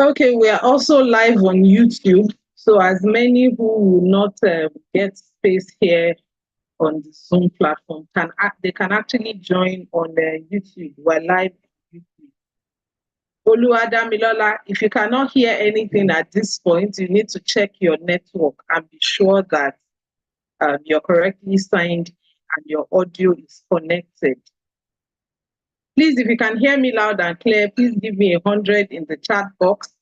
Okay, we are also live on YouTube. So as many who will not get space here on the Zoom platform they can actually join on YouTube. We're live on YouTube. Oluwadamilola, if you cannot hear anything at this point, you need to check your network and be sure that you're correctly signed and your audio is connected. Please, if you can hear me loud and clear, please give me 100 in the chat box.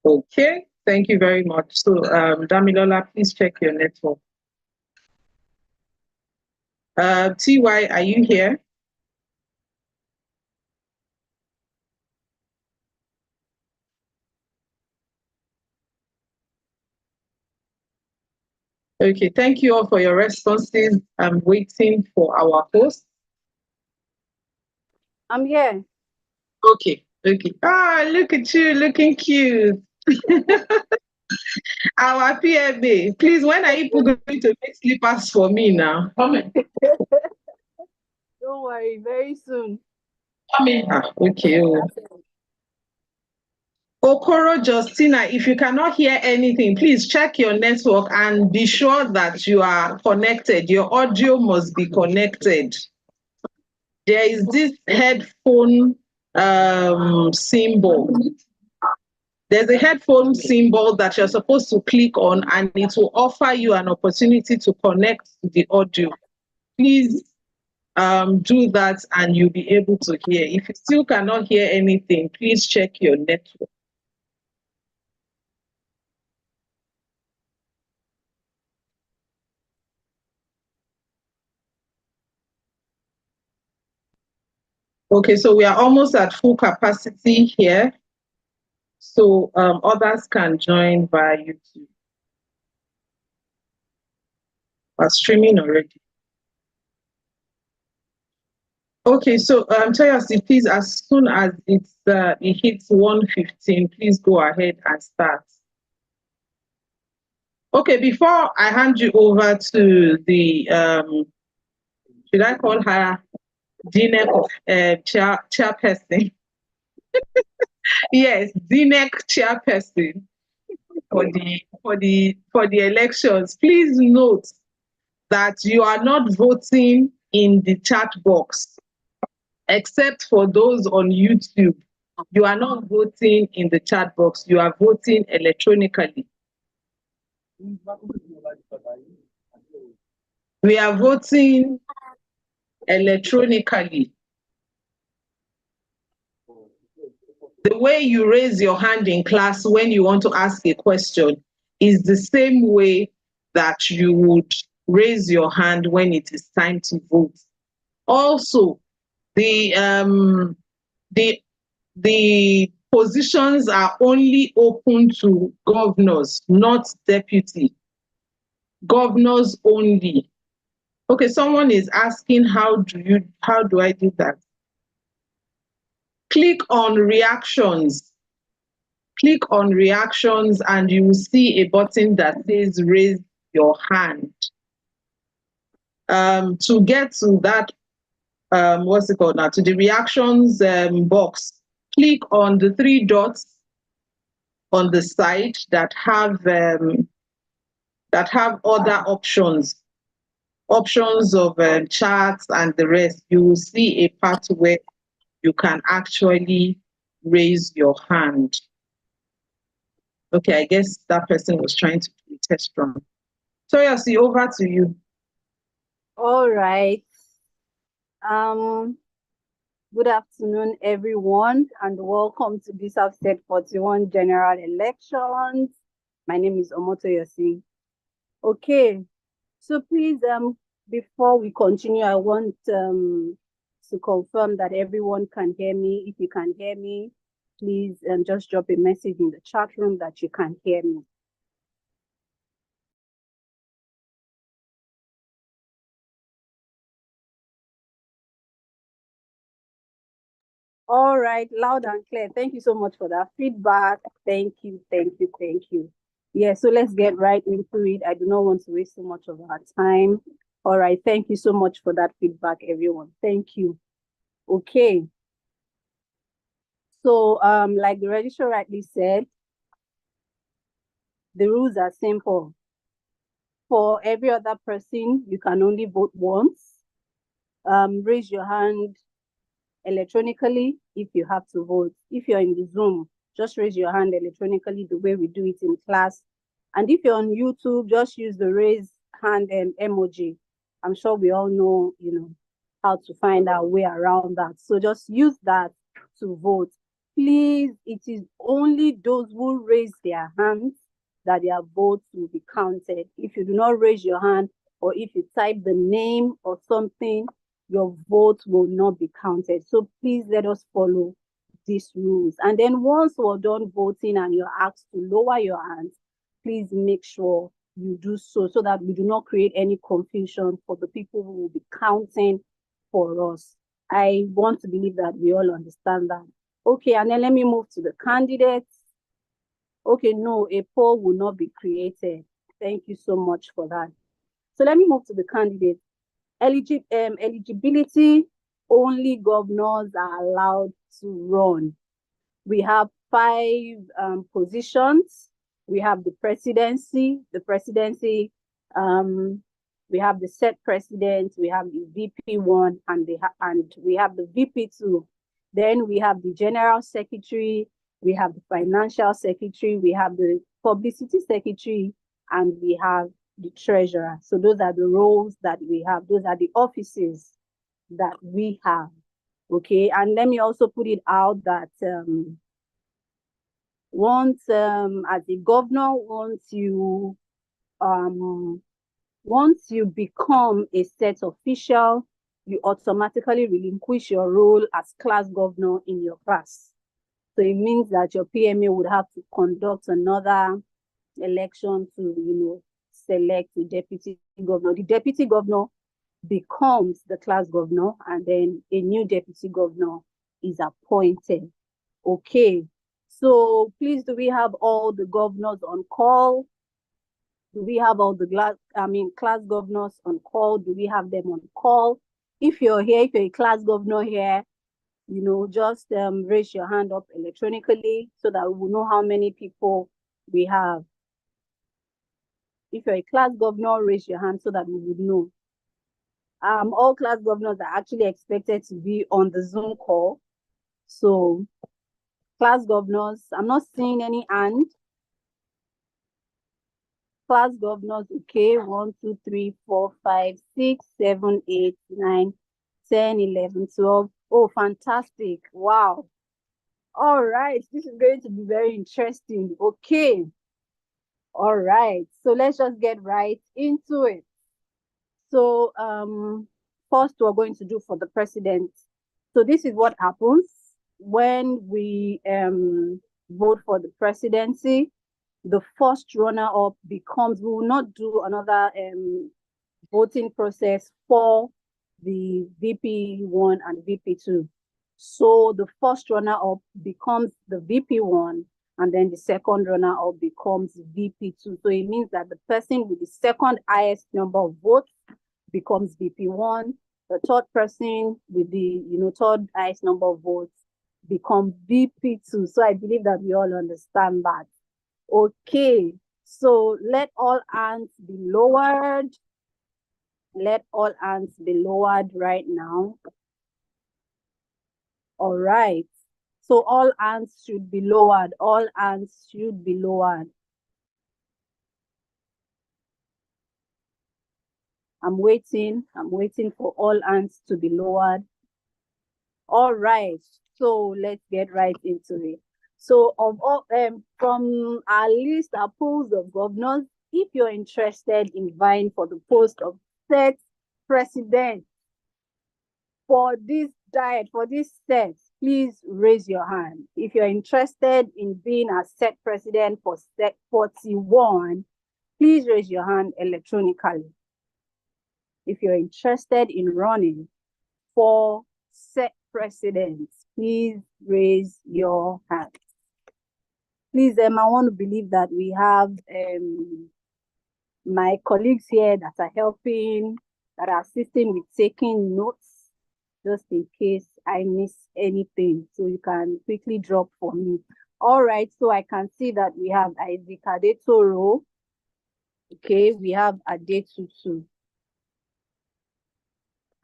Okay, thank you very much. So, Damilola, please check your network. TY, are you here? Okay, thank you all for your responses. I'm waiting for our host. I'm here. Okay. Ah, look at you, looking cute. Our PMA, please, when are you going to make slippers for me now? Don't worry, very soon. Ah, okay. Okoro Justina, if you cannot hear anything, please check your network and be sure that you are connected. Your audio must be connected. There is this headphone symbol. There's a headphone symbol that you're supposed to click on, and it will offer you an opportunity to connect to the audio. Please do that and you'll be able to hear. If you still cannot hear anything, please check your network. Okay, so we are almost at full capacity here. So others can join via YouTube. We're streaming already. Okay, so Toyosi, please, as soon as it hits 1:15, please go ahead and start. Okay, before I hand you over to the should I call her DNEC of chairperson? Yes, DNEC chairperson for the elections. Please note that you are not voting in the chat box, except for those on YouTube. You are not voting in the chat box. You are voting electronically. We are voting electronically. The way you raise your hand in class when you want to ask a question is the same way that you would raise your hand when it is time to vote. Also, the positions are only open to governors, not deputy. Governors only. Okay, someone is asking how do I do that? Click on reactions. Click on reactions and you will see a button that says raise your hand. To get to that, what's it called now? To the reactions box, click on the three dots on the side that have other options of charts and the rest. You will see a part where you can actually raise your hand. Okay, I guess that person was trying to do a test run. Toyosi, over to you. All right. Good afternoon, everyone, and welcome to Dsap State 41 General Elections. My name is Omotoyosi. Okay, so please, before we continue, I want to confirm that everyone can hear me. If you can hear me, please just drop a message in the chat room that you can hear me. All right, loud and clear. Thank you so much for that feedback. Thank you. Yeah, so let's get right into it. I do not want to waste so much of our time. All right, thank you so much for that feedback, everyone. Thank you. Okay. So, like the registrar rightly said, the rules are simple. For every other person, you can only vote once. Raise your hand electronically if you have to vote. If you're in the Zoom, just raise your hand electronically the way we do it in class. And if you're on YouTube, just use the raise hand emoji. I'm sure we all know, how to find our way around that. So just use that to vote. Please, it is only those who raise their hands that their votes will be counted. If you do not raise your hand, or if you type the name or something, your vote will not be counted. So please let us follow these rules. And then once we're done voting and you're asked to lower your hands, please make sure you do so that we do not create any confusion for the people who will be counting for us. I want to believe that we all understand that. Okay, and then let me move to the candidates. Okay, no, a poll will not be created. Thank you so much for that. So let me move to the candidates. Eligibility, only governors are allowed to run. We have 5 positions. We have the presidency, we have the set president, we have the VP1, and we have the VP2. Then we have the general secretary, we have the financial secretary, we have the publicity secretary, and we have the treasurer. So those are the roles that we have. Those are the offices that we have. Okay, and let me also put it out that once as a governor, once you become a set official, you automatically relinquish your role as class governor in your class. So it means that your PMA would have to conduct another election to, select the deputy governor. The deputy governor becomes the class governor, and then a new deputy governor is appointed. Okay. So please, do we have all the governors on call? Do we have all the class governors on call? Do we have them on call? If you're here, if you're a class governor here, just raise your hand up electronically so that we will know how many people we have. If you're a class governor, raise your hand so that we would know. All class governors are actually expected to be on the Zoom call. So class governors, I'm not seeing any hand. Class governors, okay, 1, 2, 3, 4, 5, 6, 7, 8, 9, 10, 11, 12. Oh, fantastic. Wow. All right, this is going to be very interesting. Okay. All right, so let's just get right into it. So first we're going to do for the president. So this is what happens when we vote for the presidency. The first runner-up becomes, we will not do another voting process for the VP1 and VP2. So the first runner-up becomes the VP1, and then the second runner-up becomes VP2. So it means that the person with the second highest number of votes becomes VP1. The third person with the third highest number of votes becomes VP2. So I believe that we all understand that. Okay, so let all hands be lowered. Let all hands be lowered right now. All right. So all hands should be lowered. All hands should be lowered. I'm waiting for all hands to be lowered. All right. So let's get right into it. So from our list, our pools of governors, if you're interested in vying for the post of set president for this diet, for this set, please raise your hand. If you're interested in being a set president for set 41, please raise your hand electronically. If you're interested in running for set president, please raise your hand. Please, I want to believe that we have my colleagues here that are helping, that are assisting with taking notes. just in case I miss anything. So you can quickly drop for me. All right, so I can see that we have Isaac Adetoro. Okay, we have Adetutu,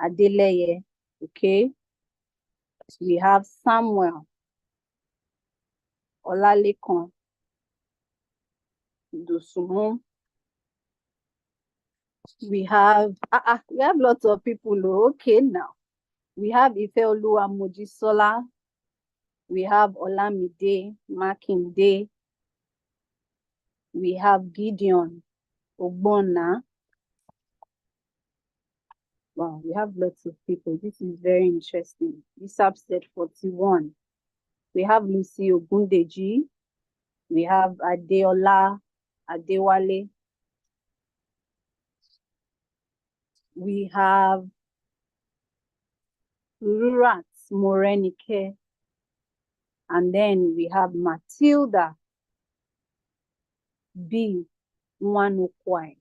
Adeleye. Okay, we have Samuel, Olalekan, Dosunmu. We have lots of people. Okay, now we have Ifeoluwa Mojisola. We have Olamide Makinde. We have Gideon Ogbonna. Wow, we have lots of people. This is very interesting. Dsap set 41. We have Lucy Ogundeji. We have Adeola Adewale. We have Rurat Morenike. And then we have Matilda B. Nwanukwai.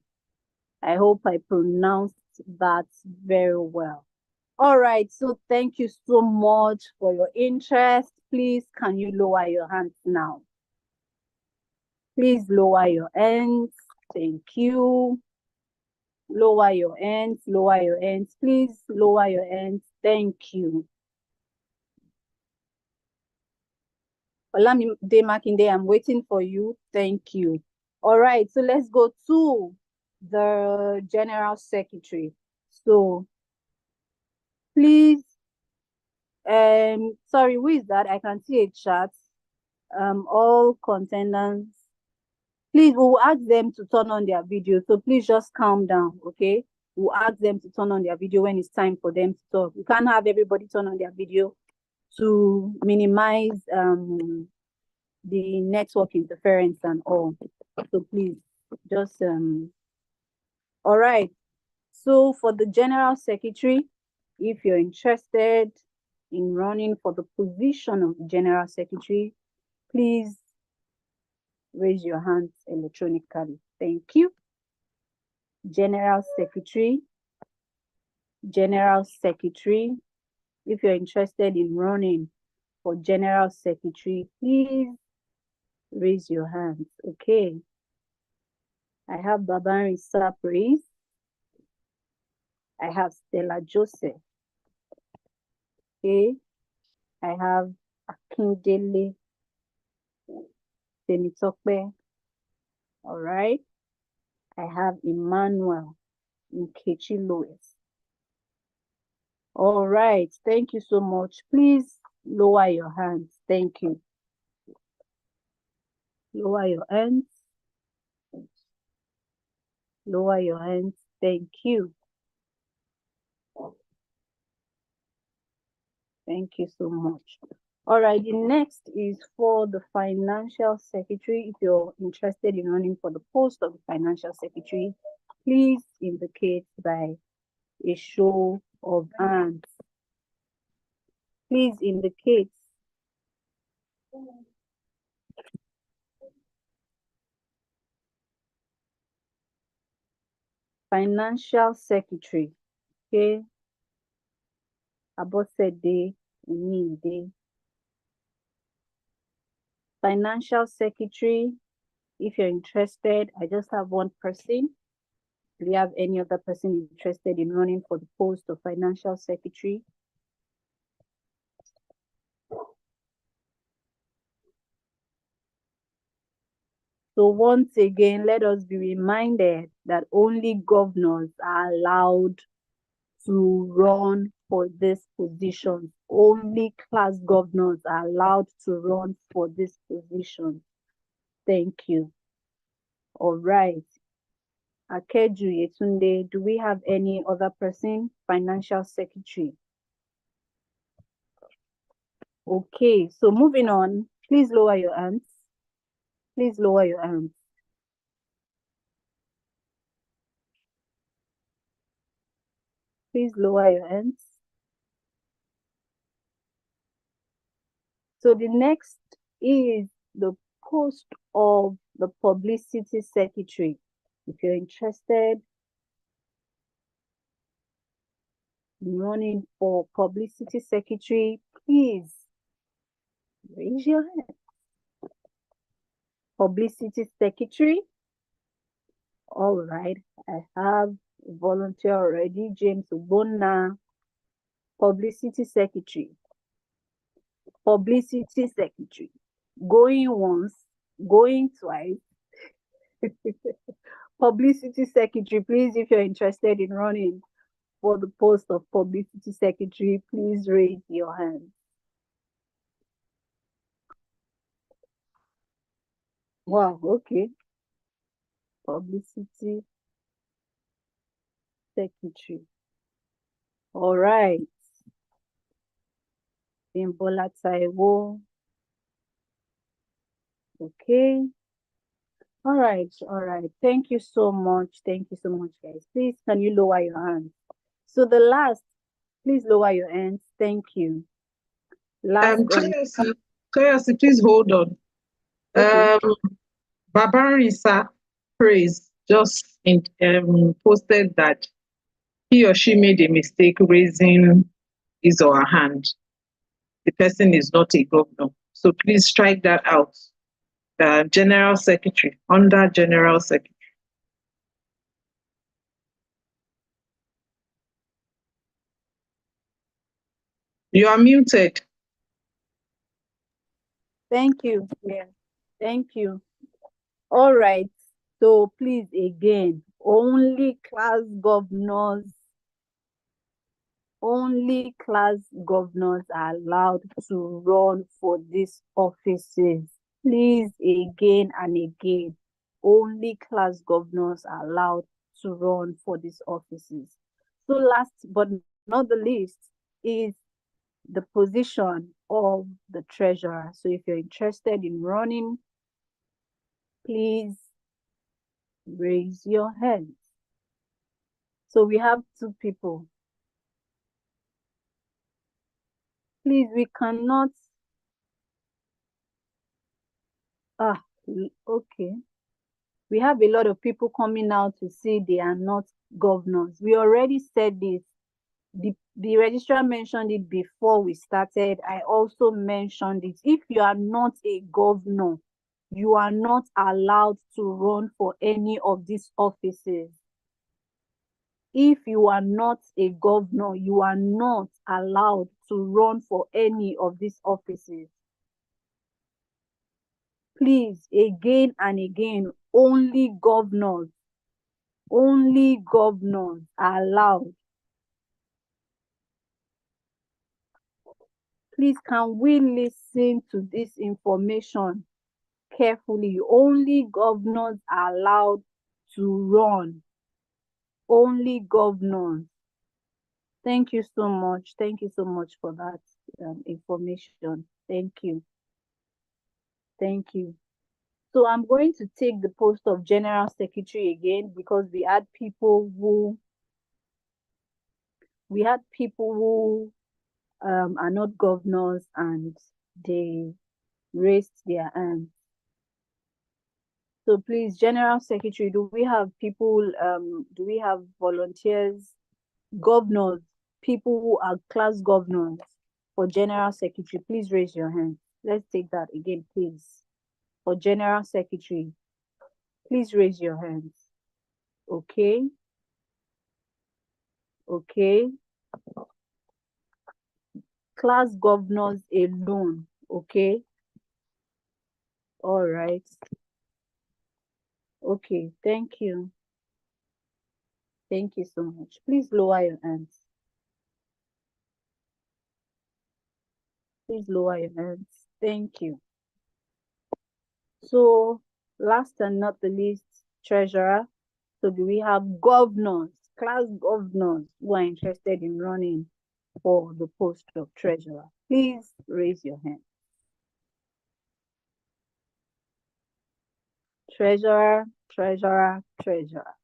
I hope I pronounced that very well. All right, so thank you so much for your interest. Please, can you lower your hands now? Please lower your hands. Thank you. Lower your hands, lower your hands. Please lower your hands. Thank you. Olamide Makinde, I'm waiting for you. Thank you. All right, so let's go to the General Secretary. So please, sorry, who is that? I can see a chat. All contenders, please, we'll ask them to turn on their video. So please just calm down, okay? We'll ask them to turn on their video when it's time for them to talk. We can't have everybody turn on their video to minimize the network interference and all. So please, just all right. So for the General Secretary, if you're interested in running for the position of General Secretary, please raise your hands electronically. Thank you. General Secretary, General Secretary, if you're interested in running for General Secretary, please raise your hands. Okay. I have Babari Sapris. I have Stella Joseph. Okay. I have Akindele Temitope. All right. I have Emmanuel Nkechi Lewis. All right. Thank you so much. Please lower your hands. Thank you. Lower your hands. Lower your hands. Thank you. Thank you so much. All right, the next is for the Financial Secretary. If you're interested in running for the post of the Financial Secretary, please indicate by a show of hands. Please indicate. Financial Secretary, okay? Abosede Unide. Financial Secretary, if you're interested, I just have one person. Do you have any other person interested in running for the post of Financial Secretary? So once again, let us be reminded that only governors are allowed to run for this position. Only class governors are allowed to run for this position. Thank you. All right. Akeju Yetunde, do we have any other person? Financial Secretary. Okay, so moving on, please lower your hands. Please lower your hands. Please lower your hands. So the next is the post of the Publicity Secretary. If you're interested, running for publicity secretary, please raise your hand. Publicity secretary. All right, I have a volunteer already, James Ubona. Publicity secretary. Publicity secretary. Going once, going twice. Publicity secretary, please, if you're interested in running for the post of publicity secretary, please raise your hand. Wow, okay. Publicity secretary. All right. Bimbola Taiwo. Okay. All right, all right. Thank you so much. Thank you so much, guys. Please, can you lower your hands? So the last, please lower your hands. Thank you. Last, Toyosi, please hold on. okay. Babarisa Praise just posted that he or she made a mistake raising his or her hand. The person is not a governor. So please strike that out. General Secretary, under General Secretary. You are muted. Thank you. Yeah. Thank you. All right. So please, again, only class governors are allowed to run for these offices. Please, again and again, only class governors are allowed to run for these offices. So last but not the least is the position of the treasurer. So if you're interested in running, please raise your hands. So we have two people. Please, we cannot. Okay. We have a lot of people coming out to say they are not governors. We already said this. The registrar mentioned it before we started. I also mentioned it. If you are not a governor, you are not allowed to run for any of these offices. If you are not a governor, you are not allowed to run for any of these offices. Please, again and again, only governors are allowed. Please, can we listen to this information carefully? Only governors are allowed to run. Only governors. Thank you so much. Thank you so much for that information. Thank you. Thank you. So I'm going to take the post of General Secretary again because we had people who are not governors and they raised their hands. So please, General Secretary, do we have people, do we have volunteers, governors, people who are class governors for General Secretary? Please raise your hand. Let's take that again, please. For General Secretary, please raise your hands. Okay. Okay. Class governors alone. Okay. All right. Okay. Thank you. Thank you so much. Please lower your hands. Please lower your hands. Thank you. So last and not the least, treasurer. So do we have governors, class governors who are interested in running for the post of treasurer? Please raise your hand. Treasurer, treasurer, treasurer.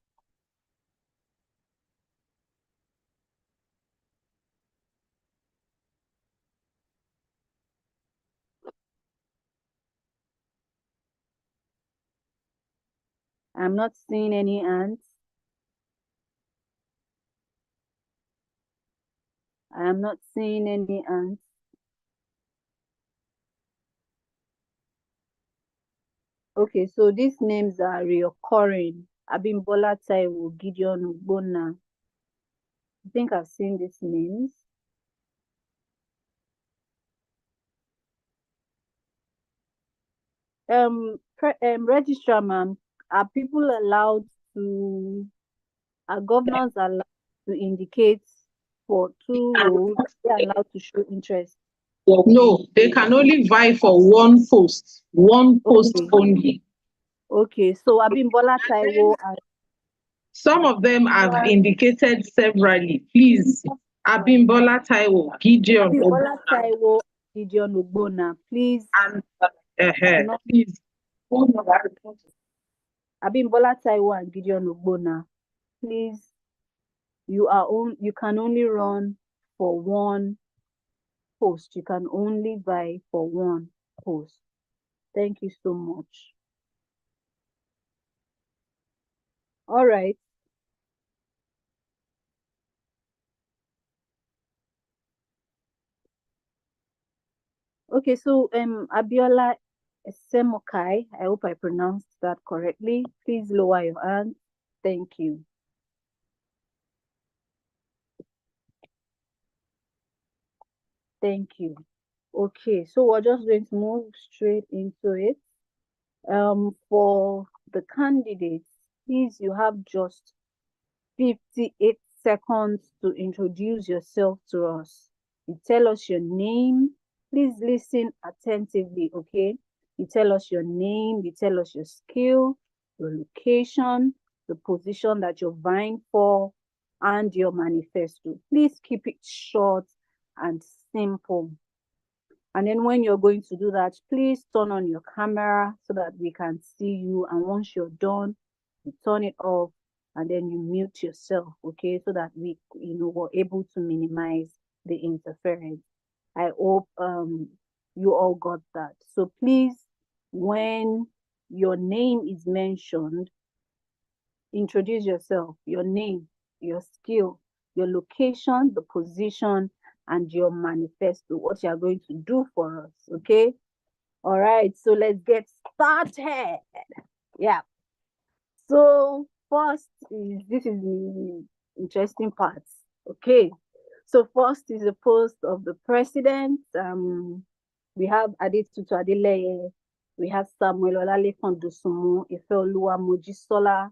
I'm not seeing any hands. I am not seeing any hands. Okay, so these names are reoccurring. Abimbola Taiwo, Gideon Ugbona. I think I've seen these names. Registrar ma'am, are people allowed to, are governors allowed to indicate for 2 roles? They're allowed to show interest. No, they can only vie for one post Okay, only. okay. So Abimbola Taiwo and Some of them have indicated severally. Please, Abimbola Taiwo, Gideon, Abimbola Taiwo, Gideon Ugbona, please and not please. Abimbola Taiwo and Gideon Ugbona, please, you can only run for one post. You can only vie for one post. Thank you so much. All right. Okay, so Abiola Semokai, I hope I pronounced that correctly. Please lower your hand. Thank you. Thank you. Okay, so we're just going to move straight into it. For the candidates, please, you have just 58 seconds to introduce yourself to us. You tell us your name. Please listen attentively, okay? You tell us your name, you tell us your skill, your location, the position that you're vying for, and your manifesto. Please keep it short and simple. And then when you're going to do that, please turn on your camera so that we can see you. And once you're done, you turn it off and then you mute yourself, okay? So that we're able to minimize the interference. I hope you all got that. So please, when your name is mentioned, introduce yourself, your name, your skill, your location, the position, and your manifesto, what you are going to do for us, okay? All right, so let's get started. Yeah. So first this is the interesting part. Okay. So first is the post of the president. We have Adetutu Adeleye, we have Samuel Olalekan Dosunmu, Ifeoluwa Mojisola,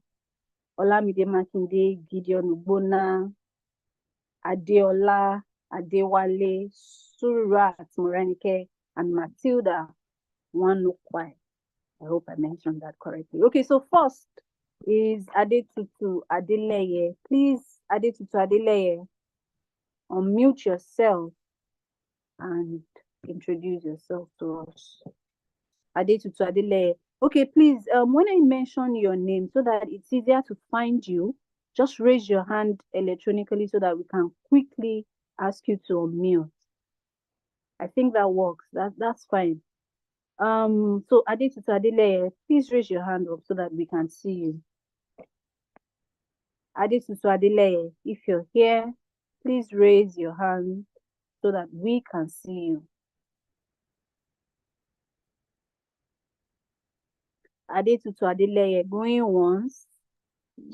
Olamide Makinde, Gideon Ugbona, Adeola, Adewale, Surat Morenike, and Matilda Wanukwai. I hope I mentioned that correctly. Okay, so first is Adetutu Adeleye. Please, Adetutu Adeleye, unmute yourself and introduce yourself to us. Adetutu Adeleye. Okay, please, when I mention your name so that it's easier to find you, just raise your hand electronically so that we can quickly ask you to unmute. I think that works. That's fine. So Adetutu Adeleye, please raise your hand up so that we can see you. Adetutu Adeleye, if you're here, please raise your hand so that we can see you. Adetutu Adeleye, going once.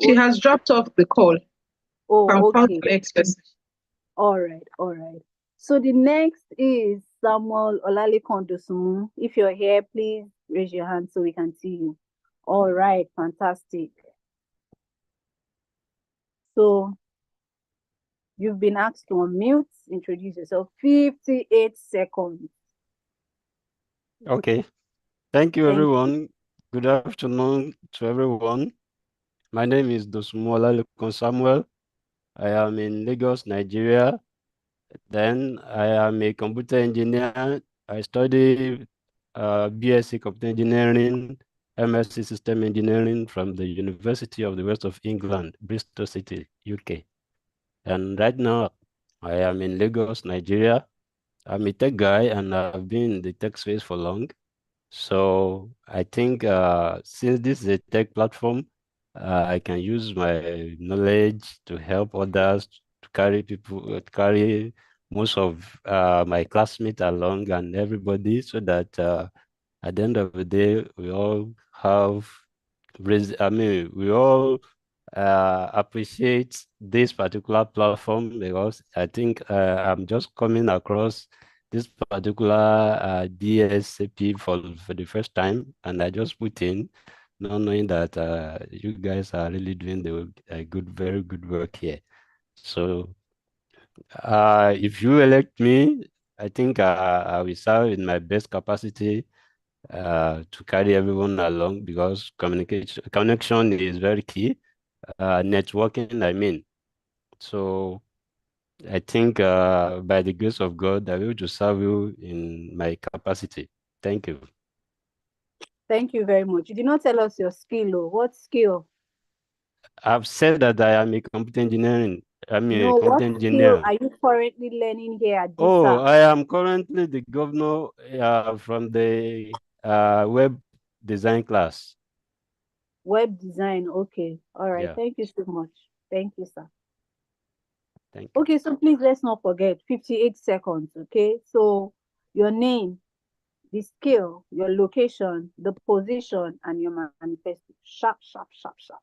She has dropped off the call. Oh, okay. Express. All right. So the next is Samuel Olalekan Dosunmu. If you're here, please raise your hand so we can see you. All right, fantastic. So you've been asked to unmute, introduce yourself. 58 seconds. Okay. Thank you, everyone. Good afternoon to everyone. My name is Dosunmu Olalekan Samuel. I am in Lagos, Nigeria. Then I am a computer engineer. I study BSc Computer Engineering, MSc System Engineering from the University of the West of England, Bristol City, UK. And right now, I am in Lagos, Nigeria. I'm a tech guy and I've been in the tech space for long. So I think since this is a tech platform, I can use my knowledge to help others to carry most of my classmates along and everybody, so that at the end of the day, we all have, we all appreciate this particular platform, because I think I'm just coming across this particular DSAP for the first time, and I just put in, not knowing that you guys are really doing a very good work here. So if you elect me, I think I will serve in my best capacity to carry everyone along, because connection is very key. Networking, I mean. So I think by the grace of God, I will just serve you in my capacity. Thank you. Thank you very much. You did not tell us your skill. Oh. What skill? I've said that I am a computer engineering. I'm a No, what computer skill engineer. are you currently learning here at Oh, Dsap? I am currently the governor from the web design class. Web design. Okay. All right. Yeah, Thank you so much. Thank you, sir. thank you. Okay, so please let's not forget 58 seconds. Okay, so your name, the skill, your location, the position, and your manifesto. Sharp, sharp, sharp, sharp.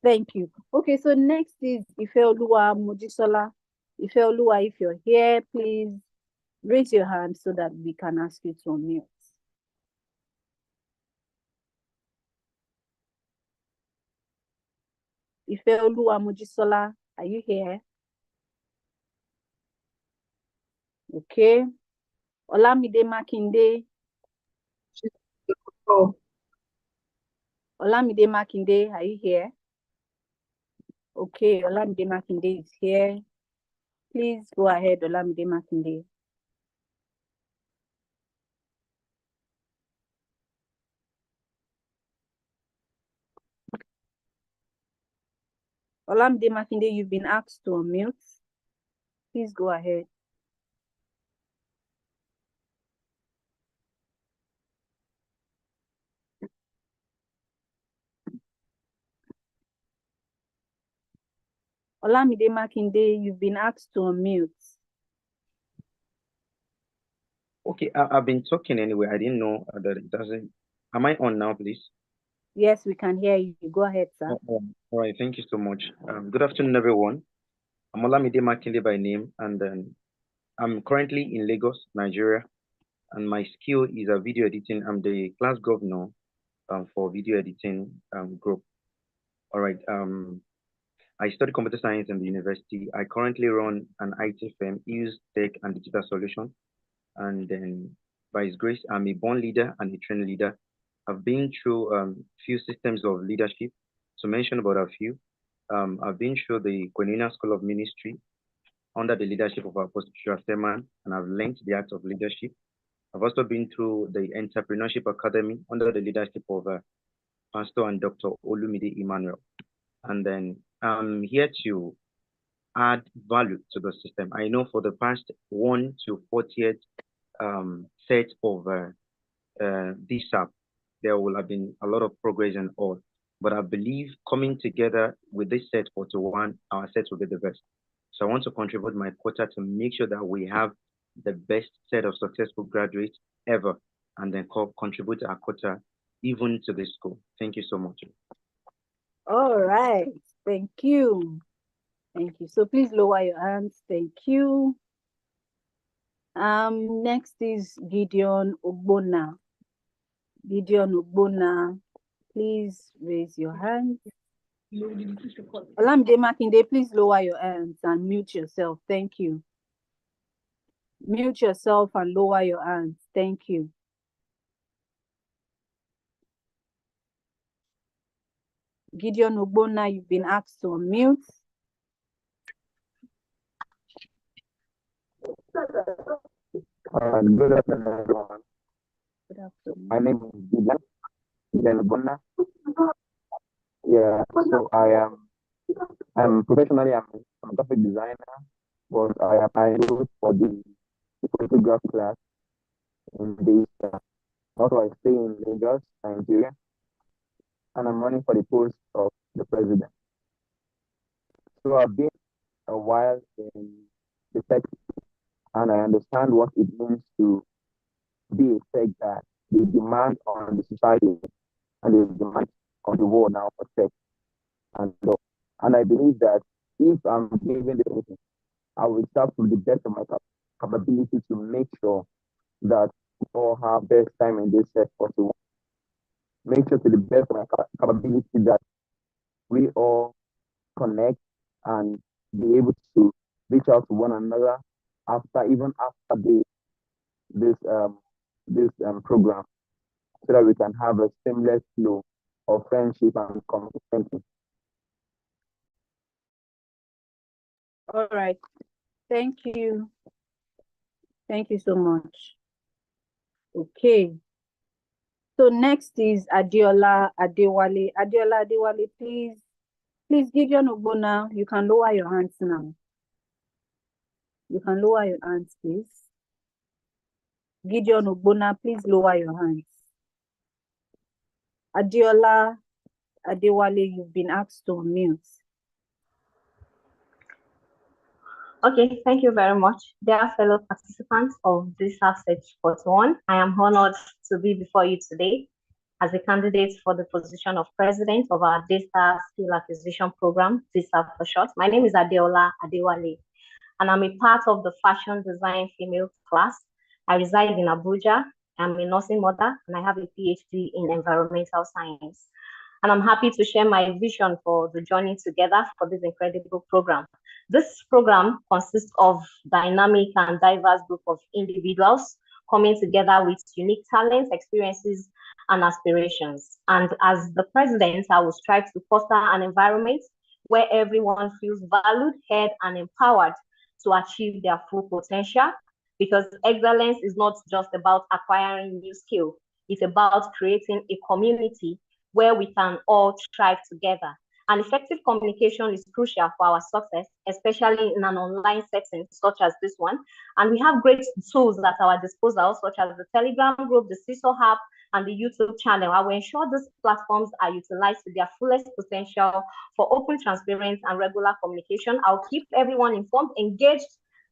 Thank you. Okay, so next is Ifeoluwa Mojisola. Ifeoluwa, if you're here, please raise your hand so that we can ask you to unmute. Ifeoluwa Mojisola, are you here? Okay. Olamide Makinde. Oh, Olamide Makinde, are you here? Okay, Olamide Makinde is here. Please go ahead, Olamide Makinde. Olamide Makinde, you've been asked to unmute. Please go ahead. Olamide Makinde, you've been asked to unmute. Okay, I've been talking anyway. I didn't know that it doesn't. Am I on now, please? Yes, we can hear you. Go ahead, sir. All right, thank you so much. Good afternoon, everyone. I'm Olamide Makinde by name, and I'm currently in Lagos, Nigeria, and my skill is video editing. I'm the class governor for video editing group. All right. I study computer science in the university. I currently run an IT firm, use tech and digital solutions. And then by His grace, I'm a born leader and a trained leader. I've been through few systems of leadership. To mention about a few, I've been through the Koinonia School of Ministry under the leadership of Apostle Seman, and I've learned the art of leadership. I've also been through the Entrepreneurship Academy under the leadership of Pastor and Dr. Olumide Emmanuel. And then I'm here to add value to the system. I know for the past 1 to 40th set of Dsap, there will have been a lot of progress and all. But I believe coming together with this set 41, our set will be the best. So I want to contribute my quota to make sure that we have the best set of successful graduates ever, and then contribute our quota even to this school. Thank you so much. All right. Thank you. Thank you. So please lower your hands. Thank you. Next is Gideon Ogbonna. Gideon Ogbonna, please raise your hand. Olamide Makinde, please lower your hands and mute yourself. Thank you. Mute yourself and lower your hands. Thank you. Gideon Ogbonna, you've been asked to unmute. Good afternoon, everyone. Good afternoon. My name is Gideon Ogbonna. Yeah, so I'm professionally, I'm a graphic designer, but I wrote for the photograph class in this. Also, I stay in Lagos, Nigeria, and I'm running for the post of the president. So I've been a while in the tech and I understand what it means to be a tech guy. The demand on the society and the demand on the world now for tech. And I believe that if I'm given the opportunity, I will start to the best of my capability to make sure that we all have best time in this set possible. Make sure to the best of my capability that we all connect and be able to reach out to one another even after this program, so that we can have a seamless flow of friendship and communication. All right. Thank you. Thank you so much. Okay. So next is Adiola Adewale. Adiola Adewale, please, Gideon Ogbona, you can lower your hands now. You can lower your hands, please. Gideon Ogbona, please lower your hands. Adiola Adewale, you've been asked to unmute. Okay, thank you very much. Dear fellow participants of this Dsap 41, I am honored to be before you today as a candidate for the position of president of our Data Skill Acquisition Program, Dsap for short. My name is Adeola Adewale, and I'm a part of the fashion design female class. I reside in Abuja. I'm a nursing mother, and I have a PhD in environmental science. And I'm happy to share my vision for the journey together for this incredible program. This program consists of dynamic and diverse group of individuals coming together with unique talents, experiences, and aspirations. And as the president, I will strive to foster an environment where everyone feels valued, heard, and empowered to achieve their full potential, because excellence is not just about acquiring new skill. It's about creating a community where we can all strive together. And effective communication is crucial for our success, especially in an online setting such as this one. And we have great tools at our disposal, such as the Telegram group, the CISO app, and the YouTube channel. I will ensure these platforms are utilized to their fullest potential for open, transparent, and regular communication. I'll keep everyone informed, engaged,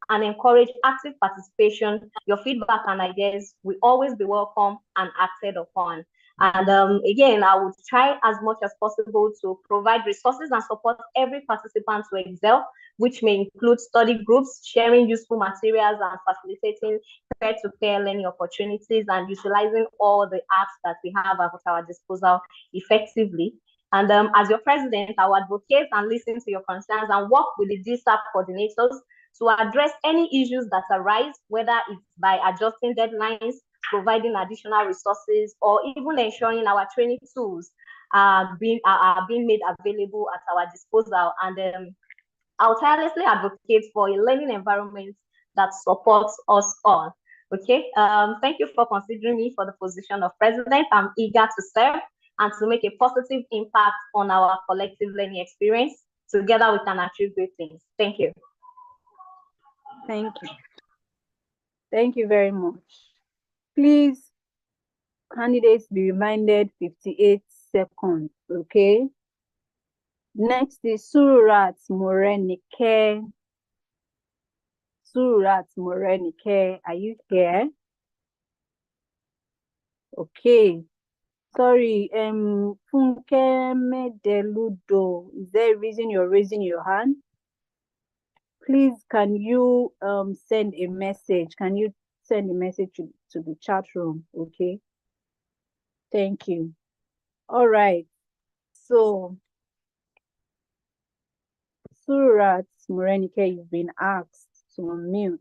and encourage active participation. Your feedback and ideas will always be welcome and acted upon. And again, I would try as much as possible to provide resources and support every participant to excel, which may include study groups, sharing useful materials, and facilitating peer-to-peer learning opportunities, and utilizing all the apps that we have at our disposal effectively. And as your president, I will advocate and listen to your concerns and work with the Dsap coordinators to address any issues that arise, whether it's by adjusting deadlines, providing additional resources, or even ensuring our training tools are being made available at our disposal. And I'll tirelessly advocate for a learning environment that supports us all. Okay, thank you for considering me for the position of president. I'm eager to serve and to make a positive impact on our collective learning experience. Together we can achieve great things. Thank you. Thank you. Thank you very much. Please, candidates, be reminded 58 seconds, okay? Next is Surat Morenike. Surat Morenike, are you here? Okay. Sorry, Funke Medeludo, is there a reason you're raising your hand? Please, can you send a message? Can you send a message to the chat room? Okay. Thank you. All right. So, Surat Morenike, you've been asked to unmute.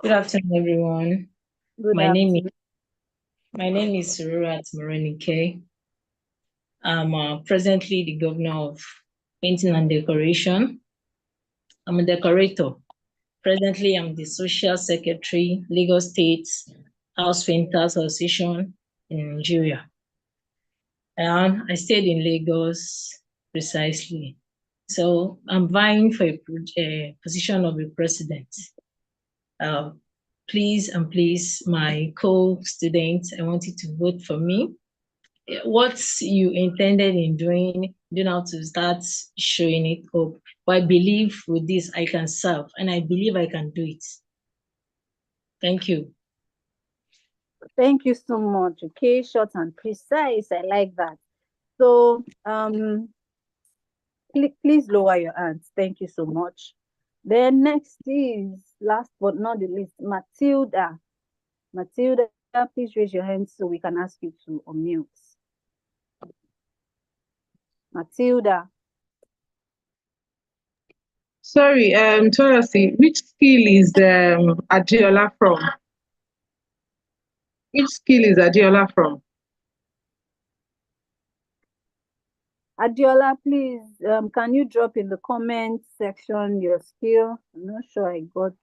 Good afternoon, everyone. Good My afternoon. name is Surat Morenike. I'm presently the governor of painting and decoration. I'm a decorator. Presently, I'm the social secretary, Lagos State House Painters Association in Nigeria. And I stayed in Lagos precisely. So I'm vying for a position of a president. Please, my co-students, I want you to vote for me what you intended in doing, you know, to start showing it up. But I believe with this I can serve, and I believe I can do it. Thank you. Thank you so much. Okay, short and precise. I like that. So please lower your hands. Thank you so much. Then next is, last but not the least, Matilda. Matilda, please raise your hand so we can ask you to unmute. Matilda. Sorry, Dorothy, which skill is Adiola from? Which skill is Adiola from? Adiola, please, can you drop in the comment section your skill? I'm not sure I got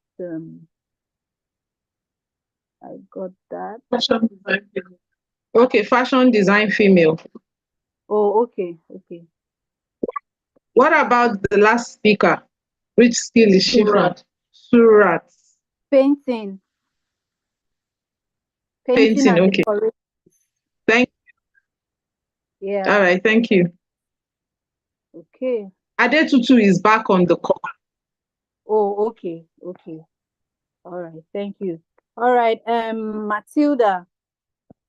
that. Fashion design female. Okay, fashion design female. Oh, okay. What about the last speaker? Which skill is she from? Surat. Painting. Painting, And okay. decoration. Thank you. Yeah. All right, thank you. Okay. Adetutu is back on the call. Oh, okay. All right, thank you. All right, Matilda,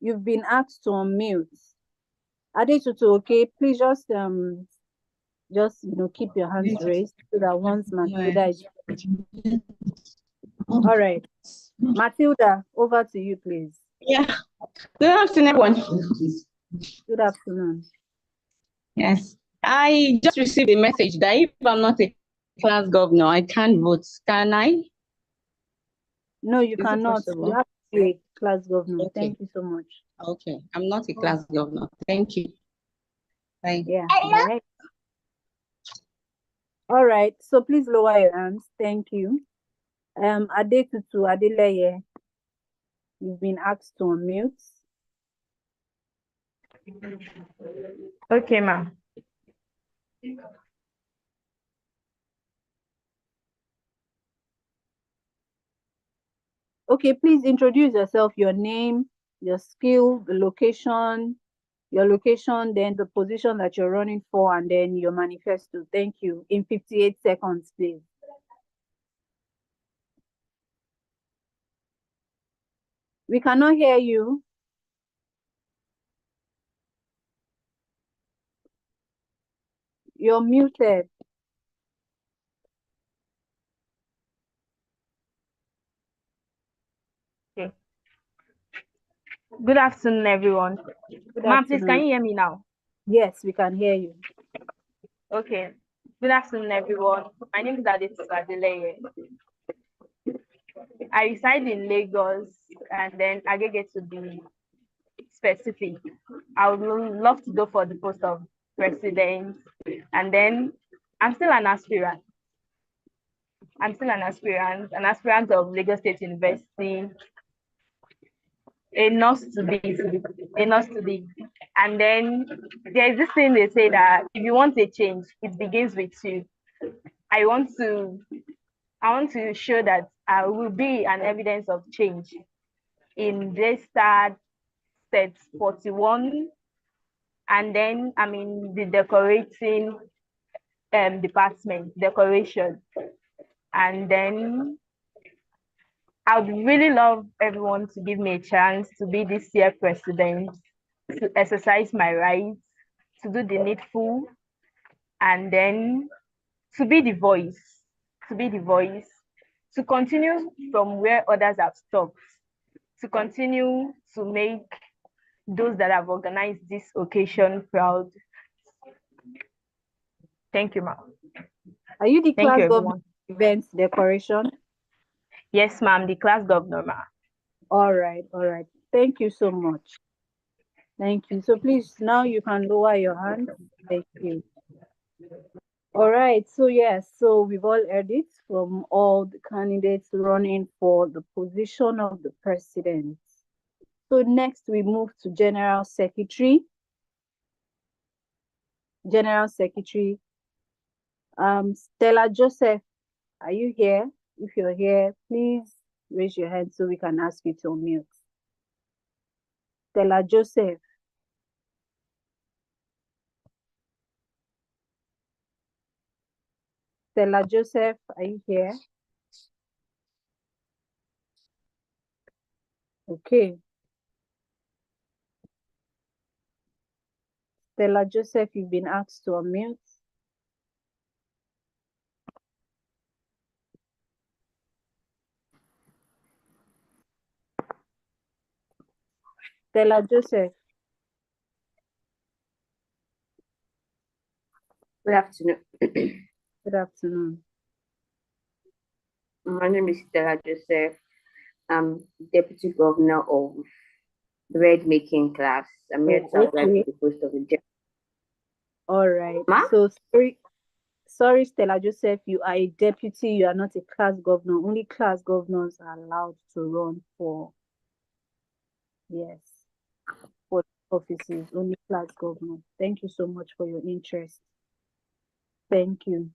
you've been asked to unmute. Adetutu, okay, please just keep your hands raised so that once Matilda is ready. All right, Matilda, over to you, please. Yeah. Good afternoon, everyone. Good afternoon. Yes. I just received a message that if I'm not a class governor, I can't vote. Can I? No, you cannot. You have to be a class governor. Okay. Thank you so much. Okay. I'm not a class governor. Thank you. Bye. Yeah. All right. So please lower your hands. Thank you. Adetutu Adeleye, you've been asked to unmute. Okay, ma'am. Okay, please introduce yourself, your name, your skill, the location, then the position that you're running for, and then your manifesto. Thank you. In 58 seconds, please. We cannot hear you. You're muted. Okay. Good afternoon, everyone. Ma'am, please, can you hear me now? Yes, we can hear you. Okay. Good afternoon, everyone. My name is Adetutu Adeleye. I reside in Lagos, and then I get to be specific. I would love to go for the post of president, and then I'm still an aspirant. An aspirant of Lagos State University, a nurse to be. And then there's this thing they say that if you want a change, it begins with you. I want to show that I will be an evidence of change in Dsap set 41, and then I'm in the decorating department, decoration. And then I would really love everyone to give me a chance to be this year president, to exercise my rights, to do the needful, and then to be the voice, to continue from where others have stopped, to continue to make those that have organized this occasion proud. Thank you, ma'am. Are you the class governor events decoration? Yes, ma'am, the class governor, ma'am. All right. Thank you so much. Thank you. So please, now you can lower your hand. Thank you. All right. So yes, so we've all heard it from all the candidates running for the position of the president. So next we move to General Secretary. Stella Joseph, are you here? If you're here, please raise your hand so we can ask you to unmute. Stella Joseph. Stella Joseph, are you here? Okay. Stella Joseph, you've been asked to unmute. Stella Joseph. Good afternoon. Good afternoon. My name is Stella Joseph. I'm Deputy Governor of Bread Making Class. I'm here to apply for the post of a. All right. Ma? So sorry, Stella Joseph, you are a deputy, you are not a class governor. Only class governors are allowed to run for, yes, for offices, only class governors. Thank you so much for your interest. Thank you.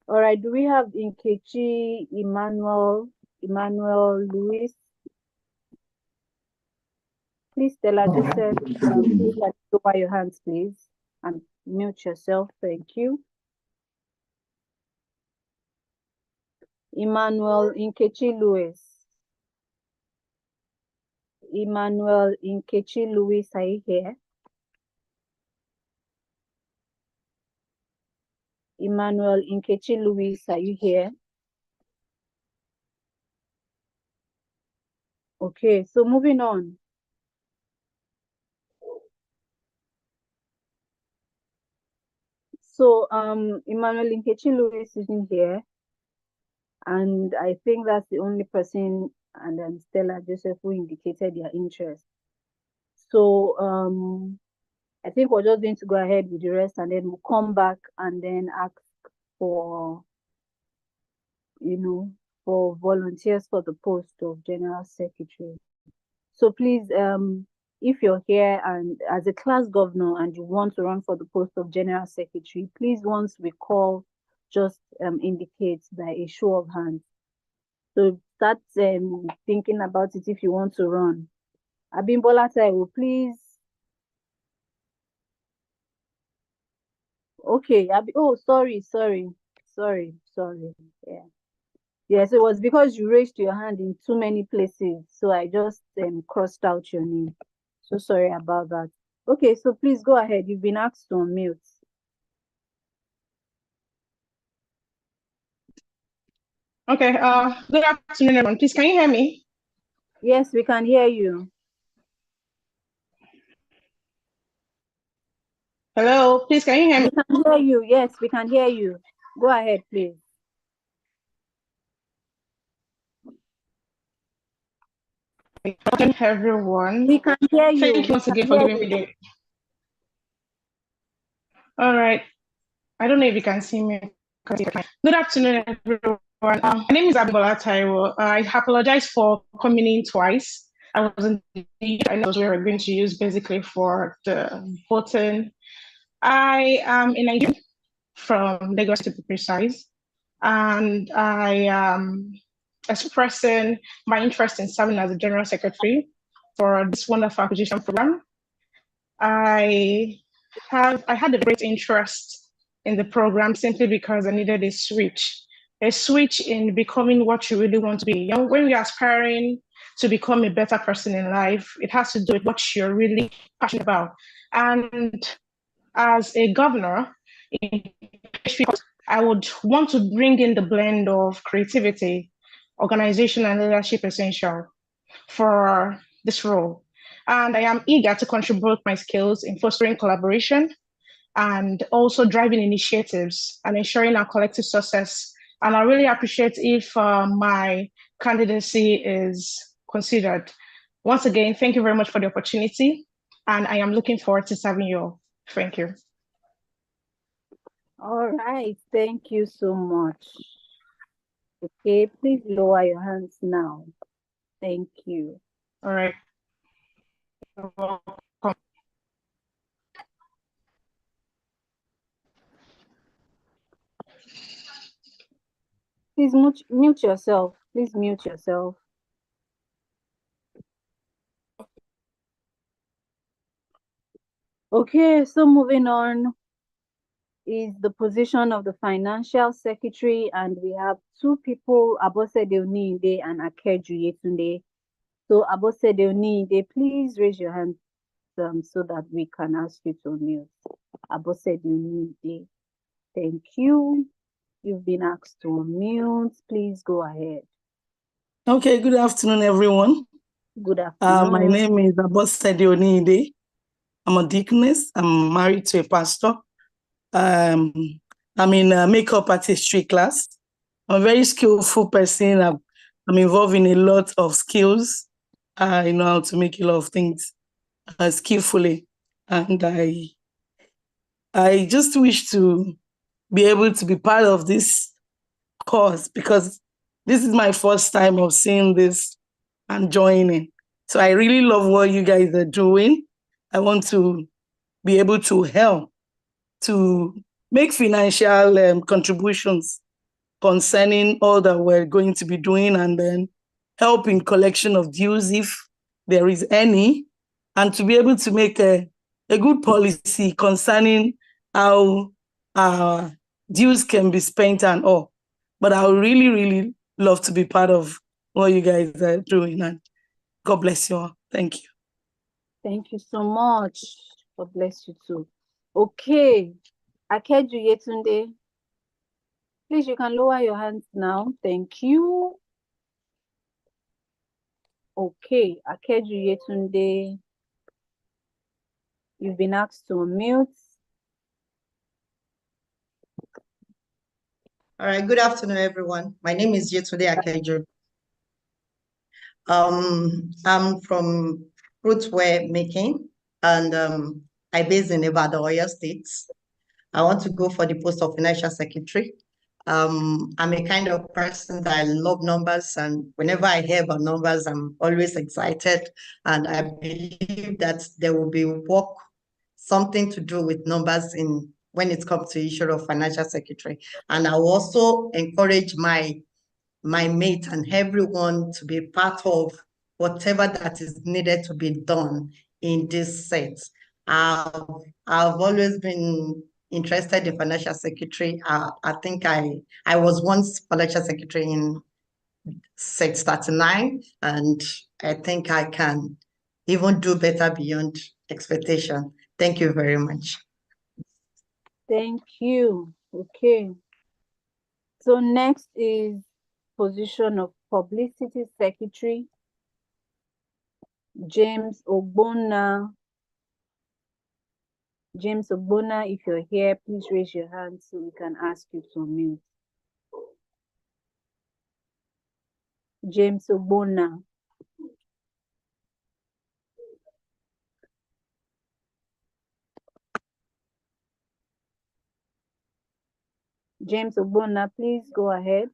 All right, do we have Nkechi Emmanuel Lewis? Please, Stella Joseph, please lower your hands, please, and mute yourself. Thank you. Emmanuel Nkechi Lewis. Emmanuel Nkechi Lewis, are you here? Emmanuel Nkechi Lewis, are you here? Okay, so moving on. So Emmanuel Nkechi Lewis isn't here, and I think that's the only person, and then Stella Joseph, who indicated their interest. So I think we're just going to go ahead with the rest, and then we'll come back and then ask for, for volunteers for the post of General Secretary. So please, if you're here and as a class governor and you want to run for the post of General Secretary, please, once we call, just indicate by a show of hands. So start thinking about it if you want to run. Abimbola Taiwo, please. Okay. Oh, sorry. Yeah. Yes, it was because you raised your hand in too many places, so I just crossed out your name. So sorry about that. Okay, so please go ahead. You've been asked to unmute. Okay, good afternoon, everyone. Please, can you hear me? Yes, we can hear you. Hello, please, can you hear me? We can hear you. Yes, we can hear you. Go ahead, please. Good afternoon, everyone. We can hear you. Thank you once again for giving me the. All right. I don't know if you can see me. Good afternoon, everyone. My name is Abimbola Taiwo. I apologize for coming in twice. I wasn't. I know we were going to use basically for the voting. I am in Nigeria, from Lagos to be precise, and I am expressing my interest in serving as a general secretary for this wonderful acquisition program. I had a great interest in the program simply because I needed a switch in becoming what you really want to be. When you're aspiring to become a better person in life, it has to do with what you're really passionate about. And as a governor, I would want to bring in the blend of creativity, organization, and leadership essential for this role. And I am eager to contribute my skills in fostering collaboration and also driving initiatives and ensuring our collective success. And I really appreciate if my candidacy is considered. Once again, thank you very much for the opportunity. And I am looking forward to serving you all. Thank you. All right. Thank you so much. Okay, please lower your hands now. Thank you. All right. You're welcome. Please mute yourself. Please mute yourself. Okay, so moving on. is the position of the financial secretary, and we have two people, Abosede Oninde and Akeju Yetunde. So Abosede Oninde, please raise your hand so that we can ask you to unmute. Abosede Oninde, thank you. You've been asked to unmute. Please go ahead. Okay, good afternoon, everyone. Good afternoon. My name is Abosede Oninde. I'm a deaconess. I'm married to a pastor. I'm in a makeup artistry class. I'm a very skillful person. I'm involved in a lot of skills. I know how to make a lot of things skillfully. And I just wish to be able to be part of this course because this is my first time of seeing this and joining. So I really love what you guys are doing. I want to be able to help to make financial contributions concerning all that we're going to be doing, and then help in collection of dues if there is any, and to be able to make a good policy concerning how dues can be spent and all. But I would really, really love to be part of what you guys are doing, and God bless you all. Thank you. Thank you so much. God bless you too. Okay, Akeju Yetunde, please, you can lower your hands now. Thank you. Okay, Akeju Yetunde, you've been asked to unmute. All right, good afternoon, everyone. My name is Yetunde Akeju. I'm from fruitware making, and I based in Nevada, Oyo State. I want to go for the post of financial secretary. I'm a kind of person that I love numbers, and whenever I hear about numbers, I'm always excited. And I believe that there will be something to do with numbers when it comes to issue of financial secretary. And I will also encourage my mate and everyone to be part of whatever that is needed to be done in this set. I've always been interested in financial secretary. I think I was once financial secretary in set 39, and I think I can even do better beyond expectation. Thank you very much. Thank you. Okay. So next is position of publicity secretary, James Ogbonna. James Ogbonna, if you're here, please raise your hand so we can ask you to unmute. James Ogbonna. James Ogbonna, please go ahead.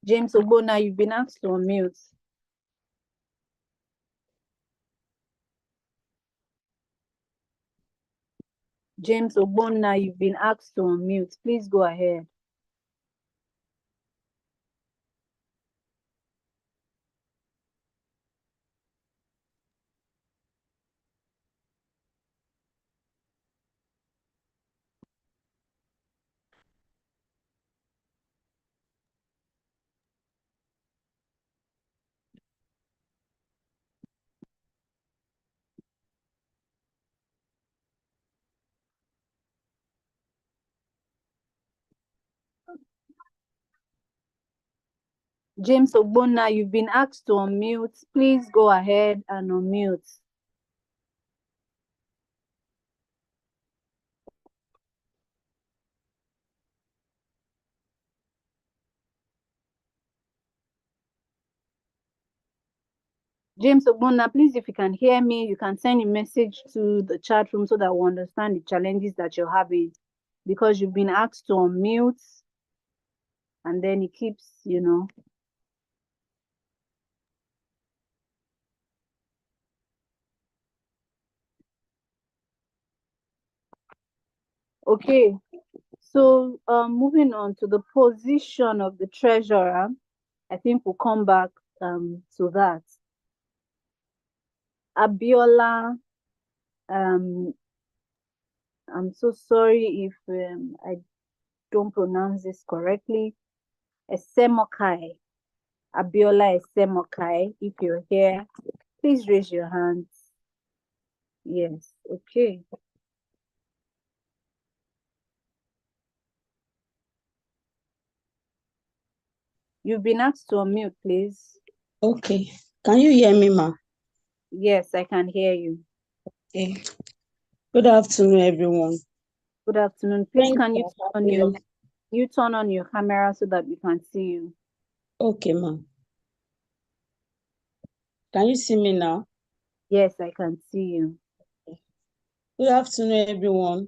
James Ogbonna, you've been asked to unmute. James Ogbonna, you've been asked to unmute. Please go ahead. James Ogbonna, you've been asked to unmute. Please go ahead and unmute. James Ogbonna, please, if you can hear me, you can send a message to the chat room so that we understand the challenges that you're having, because you've been asked to unmute and then it keeps, Okay, So moving on to the position of the treasurer, I think we'll come back to that. Abiola, I'm so sorry if I don't pronounce this correctly. Esemokai, Abiola Esemokai, if you're here, please raise your hands. Yes, okay. You've been asked to unmute, please. Okay. Can you hear me, ma? Yes, I can hear you. Okay. Good afternoon, everyone. Good afternoon. Please, Thanks can you turn on your camera so that we can see you? Okay, ma. Can you see me now? Yes, I can see you. Good afternoon, everyone.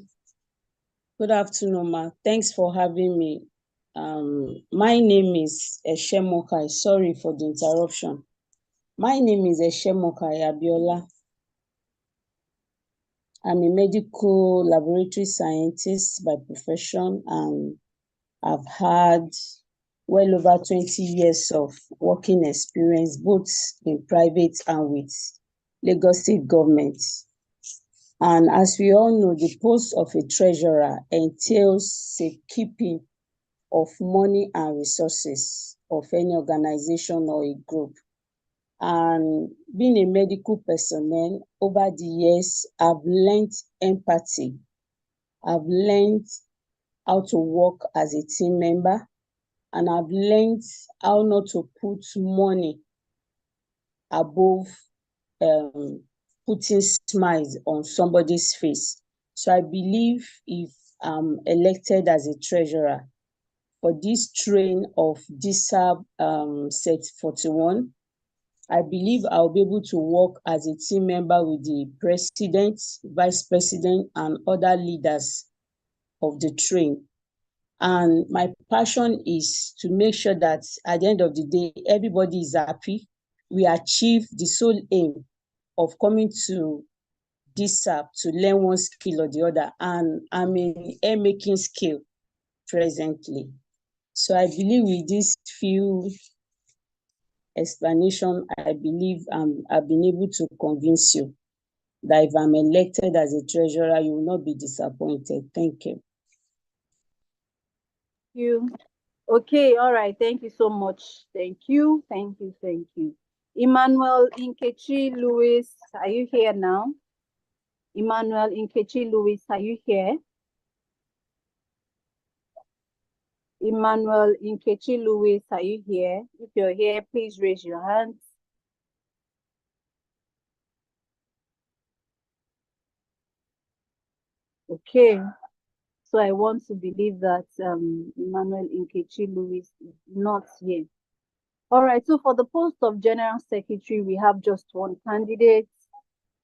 Good afternoon, ma. Thanks for having me. My name is Eshemokai. Sorry for the interruption. My name is Eshemokai Abiola. I'm a medical laboratory scientist by profession, and I've had well over 20 years of working experience, both in private and with Lagos State government. And as we all know, the post of a treasurer entails safekeeping of money and resources of any organization or a group. And being a medical personnel, over the years, I've learned empathy. I've learned how to work as a team member, and I've learned how not to put money above putting smiles on somebody's face. So I believe if I'm elected as a treasurer for this train of Dsap set 41, I believe I'll be able to work as a team member with the president, vice president, and other leaders of the train. And my passion is to make sure that at the end of the day, everybody is happy. We achieve the sole aim of coming to Dsap to learn one skill or the other. And I'm in air making skill presently. So I believe with these few explanation, I believe I've been able to convince you that if I'm elected as a treasurer, you will not be disappointed. Thank you. You. Okay, all right. Thank you so much. Thank you. Thank you. Thank you. Emmanuel Nkechi Lewis, are you here now? Emmanuel Nkechi Lewis, are you here? Emmanuel Nkechi Lewis, are you here? If you're here, please raise your hands. Okay, so I want to believe that Emmanuel Nkechi Lewis is not here. All right, so for the post of General Secretary, we have just one candidate.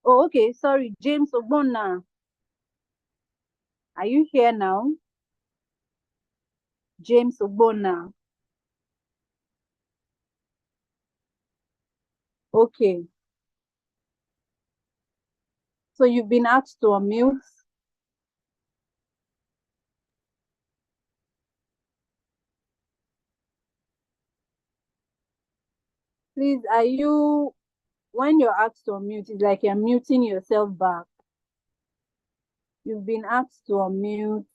Oh, okay, sorry, James Ogbonna. Are you here now? James Ogbonna. Okay. So you've been asked to unmute. Please, are you, when you're asked to unmute, it's like you're muting yourself back. You've been asked to unmute.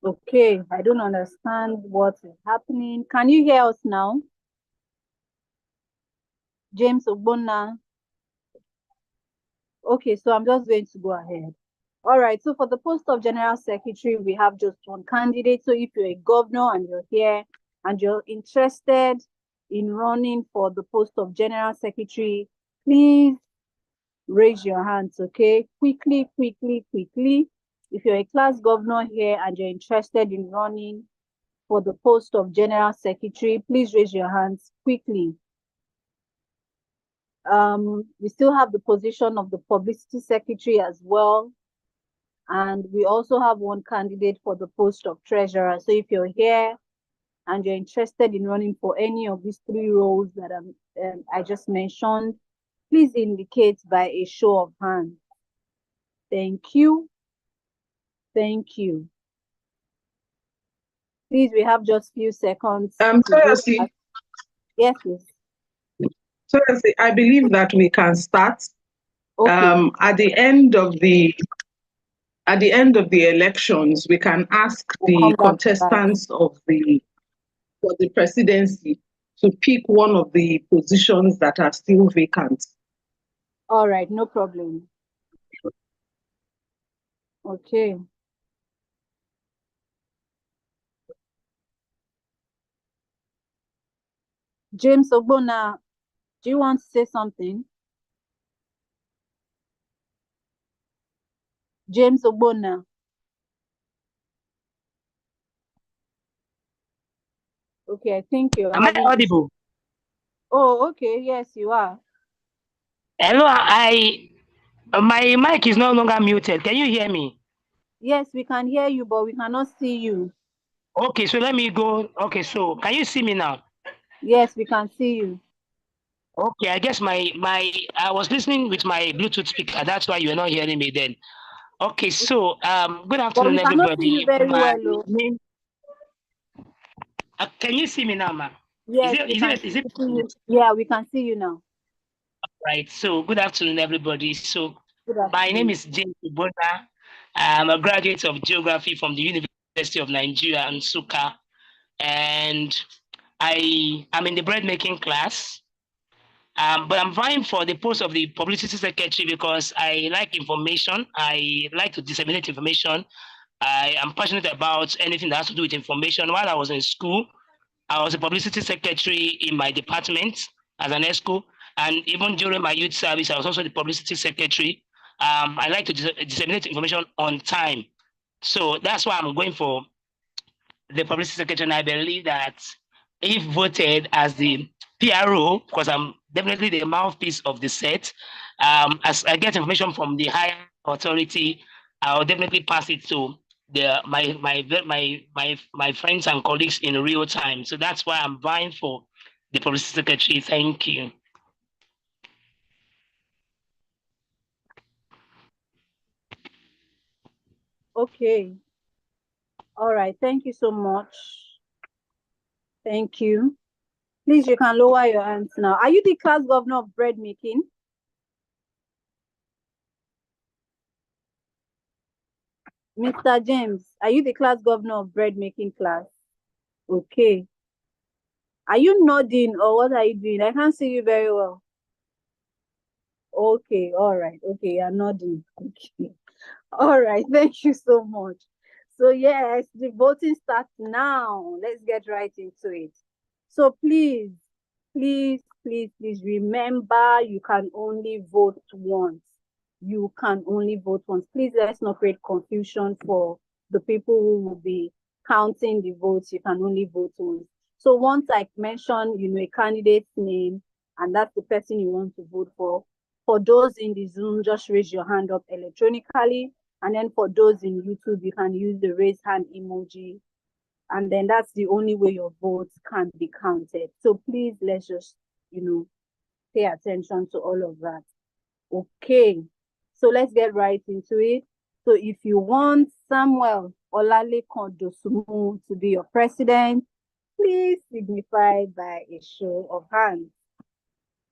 Okay, I don't understand what is happening. Can you hear us now? James Ogbonna. Okay, so I'm just going to go ahead. All right, so for the post of General Secretary, we have just one candidate. So if you're a governor and you're here and you're interested in running for the post of General Secretary, please raise your hands, okay? Quickly, quickly, quickly. If you're a class governor here and you're interested in running for the post of General Secretary, please raise your hands quickly. We still have the position of the publicity secretary as well. And we also have one candidate for the post of treasurer. So if you're here and you're interested in running for any of these 3 roles that I just mentioned, please indicate by a show of hands. Thank you. Thank you. Please, we have just few seconds. Seriously. Yes, please. Seriously, I believe that we can start. Okay. At the end of the elections, we can ask the contestants for the presidency to pick one of the positions that are still vacant. All right, no problem. Okay. James Ogbonna, do you want to say something? James Ogbonna. Okay, I think you're Am I having audible? Oh, okay. Yes, you are. Hello, my mic is no longer muted. Can you hear me? Yes, we can hear you, but we cannot see you. Okay, so let me go. Okay, so can you see me now? Yes, we can see you. Okay, I guess I was listening with my Bluetooth speaker. That's why you're not hearing me then. Okay, so good But afternoon, we cannot see you everybody. very My well, though. name. Can you see me now, ma? Yes, we can Is it? see you. Yeah, we can see you now. Right. So good afternoon, everybody. So Good my name afternoon. is James Ubona. I'm a graduate of geography from the University of Nigeria, Nsukka, and I am in the bread making class. But I'm vying for the post of the publicity secretary because I like information. I like to disseminate information. I am passionate about anything that has to do with information. While I was in school, I was a publicity secretary in my department as an ESCO. And even during my youth service, I was also the publicity secretary. I like to disseminate information on time. So that's why I'm going for the publicity secretary. And I believe that if voted as the PRO, because I'm definitely the mouthpiece of the set, as I get information from the higher authority, I'll definitely pass it to my friends and colleagues in real time. So that's why I'm vying for the publicity secretary. Thank you. Okay. All right. Thank you so much. Thank you. Please, you can lower your hands now. Are you the class governor of bread making? Mr. James, are you the class governor of bread making class? Okay. Are you nodding or what are you doing? I can't see you very well. Okay, all right. Okay, you're nodding. Okay. All right, thank you so much. So yes, the voting starts now. Let's get right into it. So please, please, please, please remember you can only vote once. You can only vote once. Please let's not create confusion for the people who will be counting the votes. You can only vote once. So once I mention, a candidate's name, and that's the person you want to vote for those in the Zoom, just raise your hand up electronically. And then for those in YouTube, you can use the raise hand emoji. And then that's the only way your votes can be counted. So please, let's just, pay attention to all of that. Okay. So let's get right into it. So if you want Samuel Olalekan Dosunmu to be your president, please signify by a show of hands.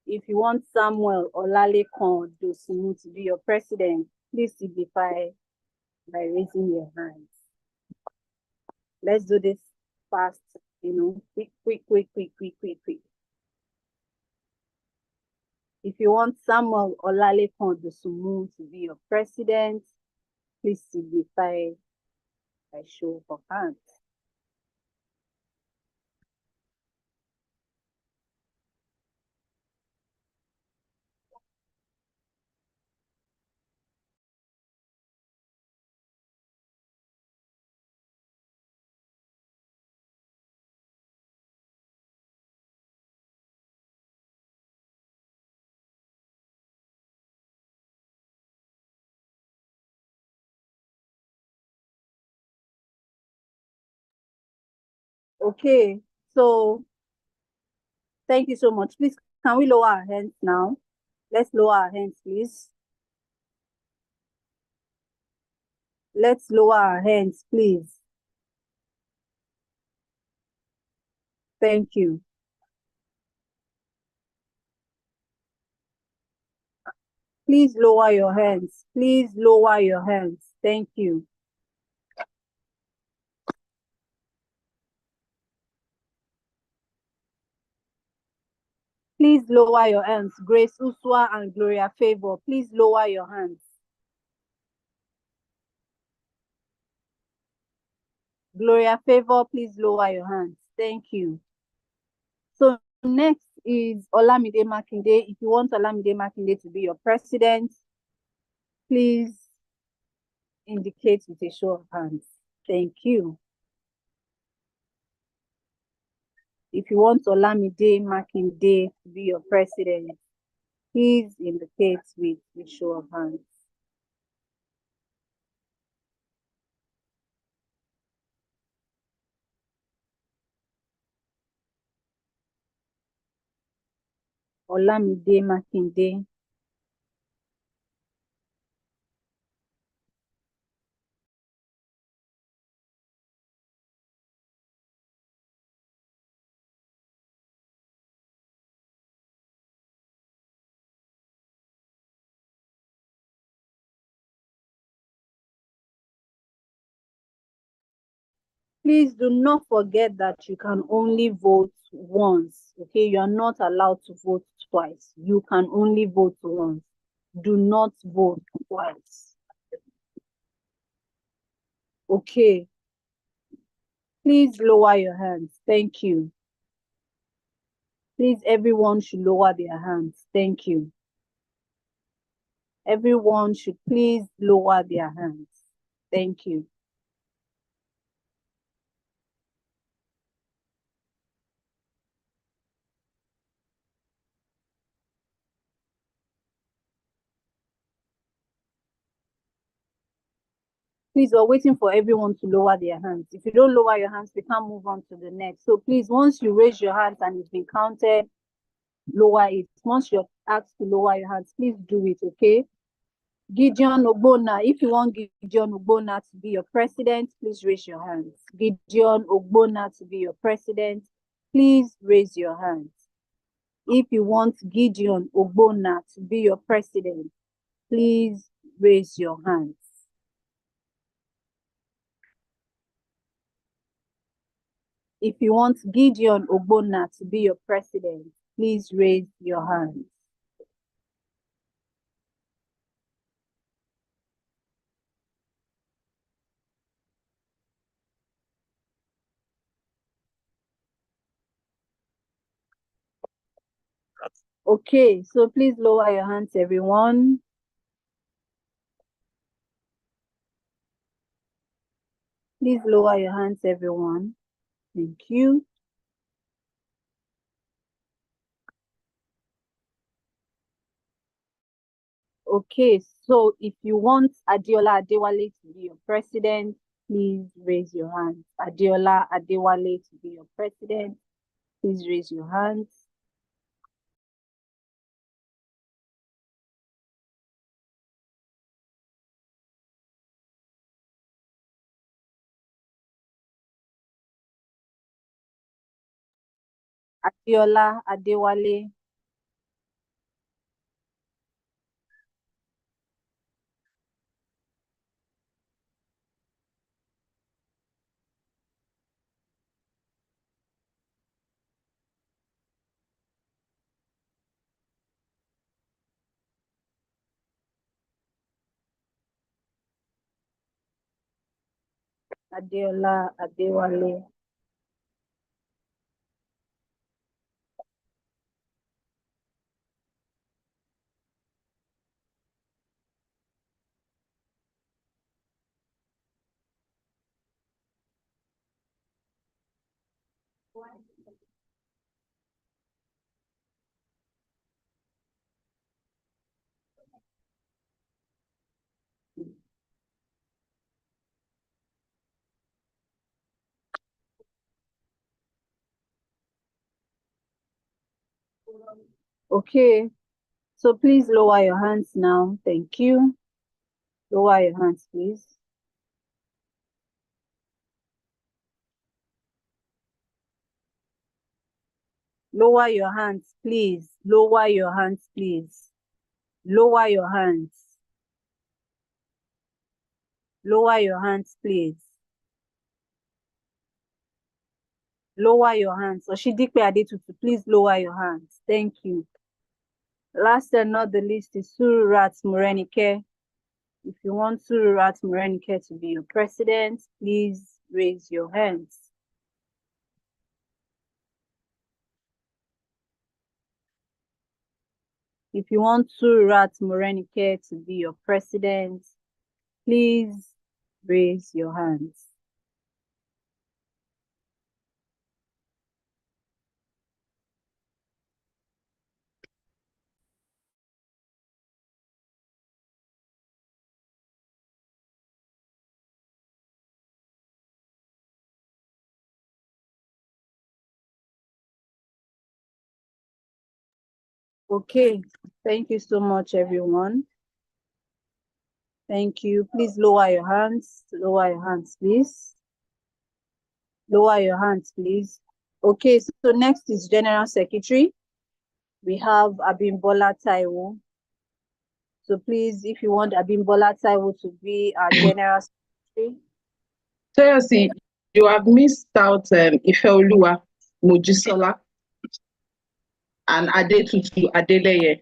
If you want Samuel Olalekan Dosunmu to be your president, please signify by raising your hands. Let's do this fast, quick. If you want Samuel Olalekan Dosunmu to be your president, please signify by show of hands. Okay, so thank you so much. Please, can we lower our hands now? Let's lower our hands, please. Let's lower our hands, please. Thank you. Please lower your hands. Please lower your hands. Thank you. Please lower your hands. Grace Uswa and Gloria Favor, please lower your hands. Gloria Favor, please lower your hands. Thank you. So next is Olamide Makinde. If you want Olamide Makinde to be your president, please indicate with a show of hands. Thank you. If you want Olamide Makinde to be your president, please indicate with a show of hands. Olamide Makinde. Please do not forget that you can only vote once, okay? You are not allowed to vote twice. You can only vote once. Do not vote twice. Okay. Please lower your hands. Thank you. Please, everyone should lower their hands. Thank you. Everyone should please lower their hands. Thank you. Please, we're waiting for everyone to lower their hands. If you don't lower your hands, we can't move on to the next. So please, once you raise your hands and it's been counted, lower it. Once you're asked to lower your hands, please do it, okay? Gideon Ogbonna, if you want Gideon Ogbonna to be your president, please raise your hands. Gideon Ogbonna to be your president, please raise your hands. If you want Gideon Ogbonna to be your president, please raise your hands. If you want Gideon Ogbonna to be your president, please raise your hands. Okay, so please lower your hands, everyone. Please lower your hands, everyone. Thank you. Okay, so if you want Adeola Adewale to be your president, please raise your hands. Adeola Adewale to be your president, please raise your hands. Adeola Adewale. Adeola Adewale. Okay, so please lower your hands now. Thank you. Lower your hands, please. Lower your hands, please. Lower your hands, please. Lower your hands. Lower your hands, please. Lower your hands. Oshidipe Adetutu, please lower your hands. Thank you. Last and not the least is Sururat Morenike. If you want Sururat Morenike to be your president, please raise your hands. If you want Sururat Morenike to be your president, please raise your hands. Okay, thank you so much, everyone. Thank you. Please lower your hands. Lower your hands, please. Lower your hands, please. Okay, so next is General Secretary. We have Abimbola Taiwo. So please, if you want Abimbola Taiwo to be our General Secretary. Chelsea, you have missed out Ifeoluwa Mojisola and Adetutu Adeleye.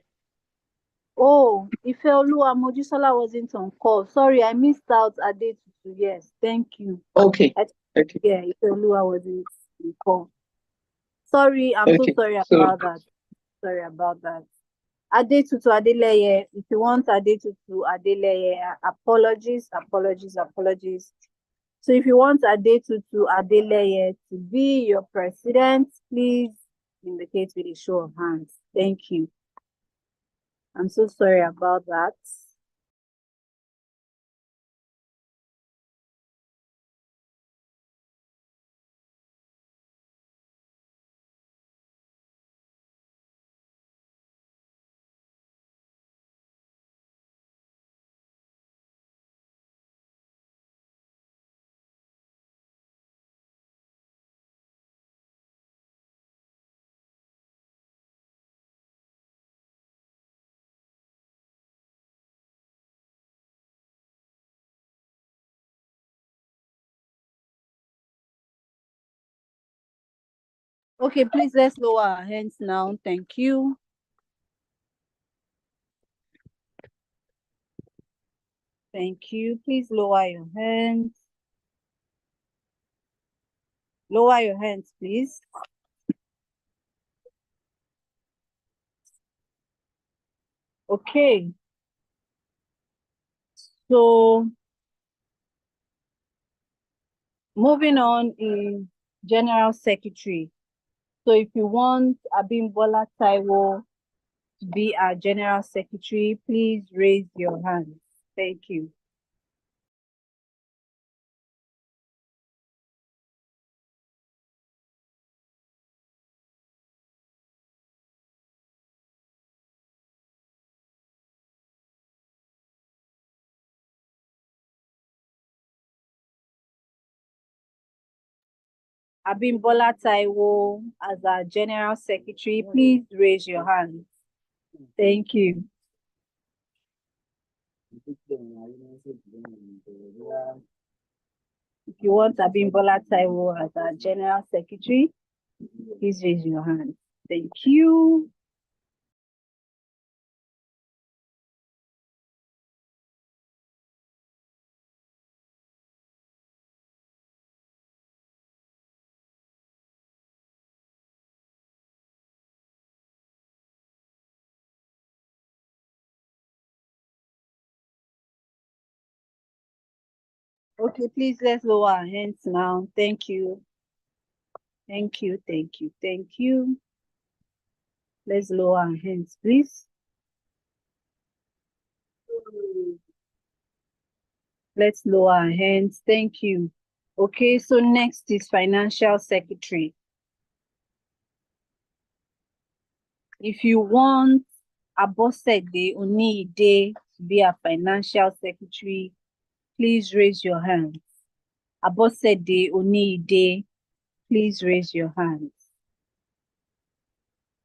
Oh, Ifeoluwa Mojisola wasn't on call. Sorry, I missed out Adetutu. Yes, thank you. Okay. Okay. Yeah, Ifeoluwa wasn't on call. Sorry, I'm so sorry about that. Sorry about that. Adetutu Adeleye, if you want Adetutu Adeleye, apologies. So if you want Adetutu Adeleye to be your president, please indicate with a show of hands. Thank you. I'm so sorry about that. Okay, please let's lower our hands now. Thank you. Thank you. Please lower your hands. Lower your hands, please. Okay. So moving on is General Secretary. So if you want Abimbola Taiwo to be our General Secretary, please raise your hand. Thank you. Abimbola Taiwo as our General Secretary, please raise your hand. Thank you. If you want Abimbola Taiwo as our General Secretary, please raise your hand. Thank you. Okay, please let's lower our hands now. Thank you. Thank you, thank you, thank you. Let's lower our hands, please. Let's lower our hands. Thank you. Okay, so next is Financial Secretary. If you want Abosede Oniide to be a financial secretary, please raise your hands. Abosede Oniide, please raise your hands.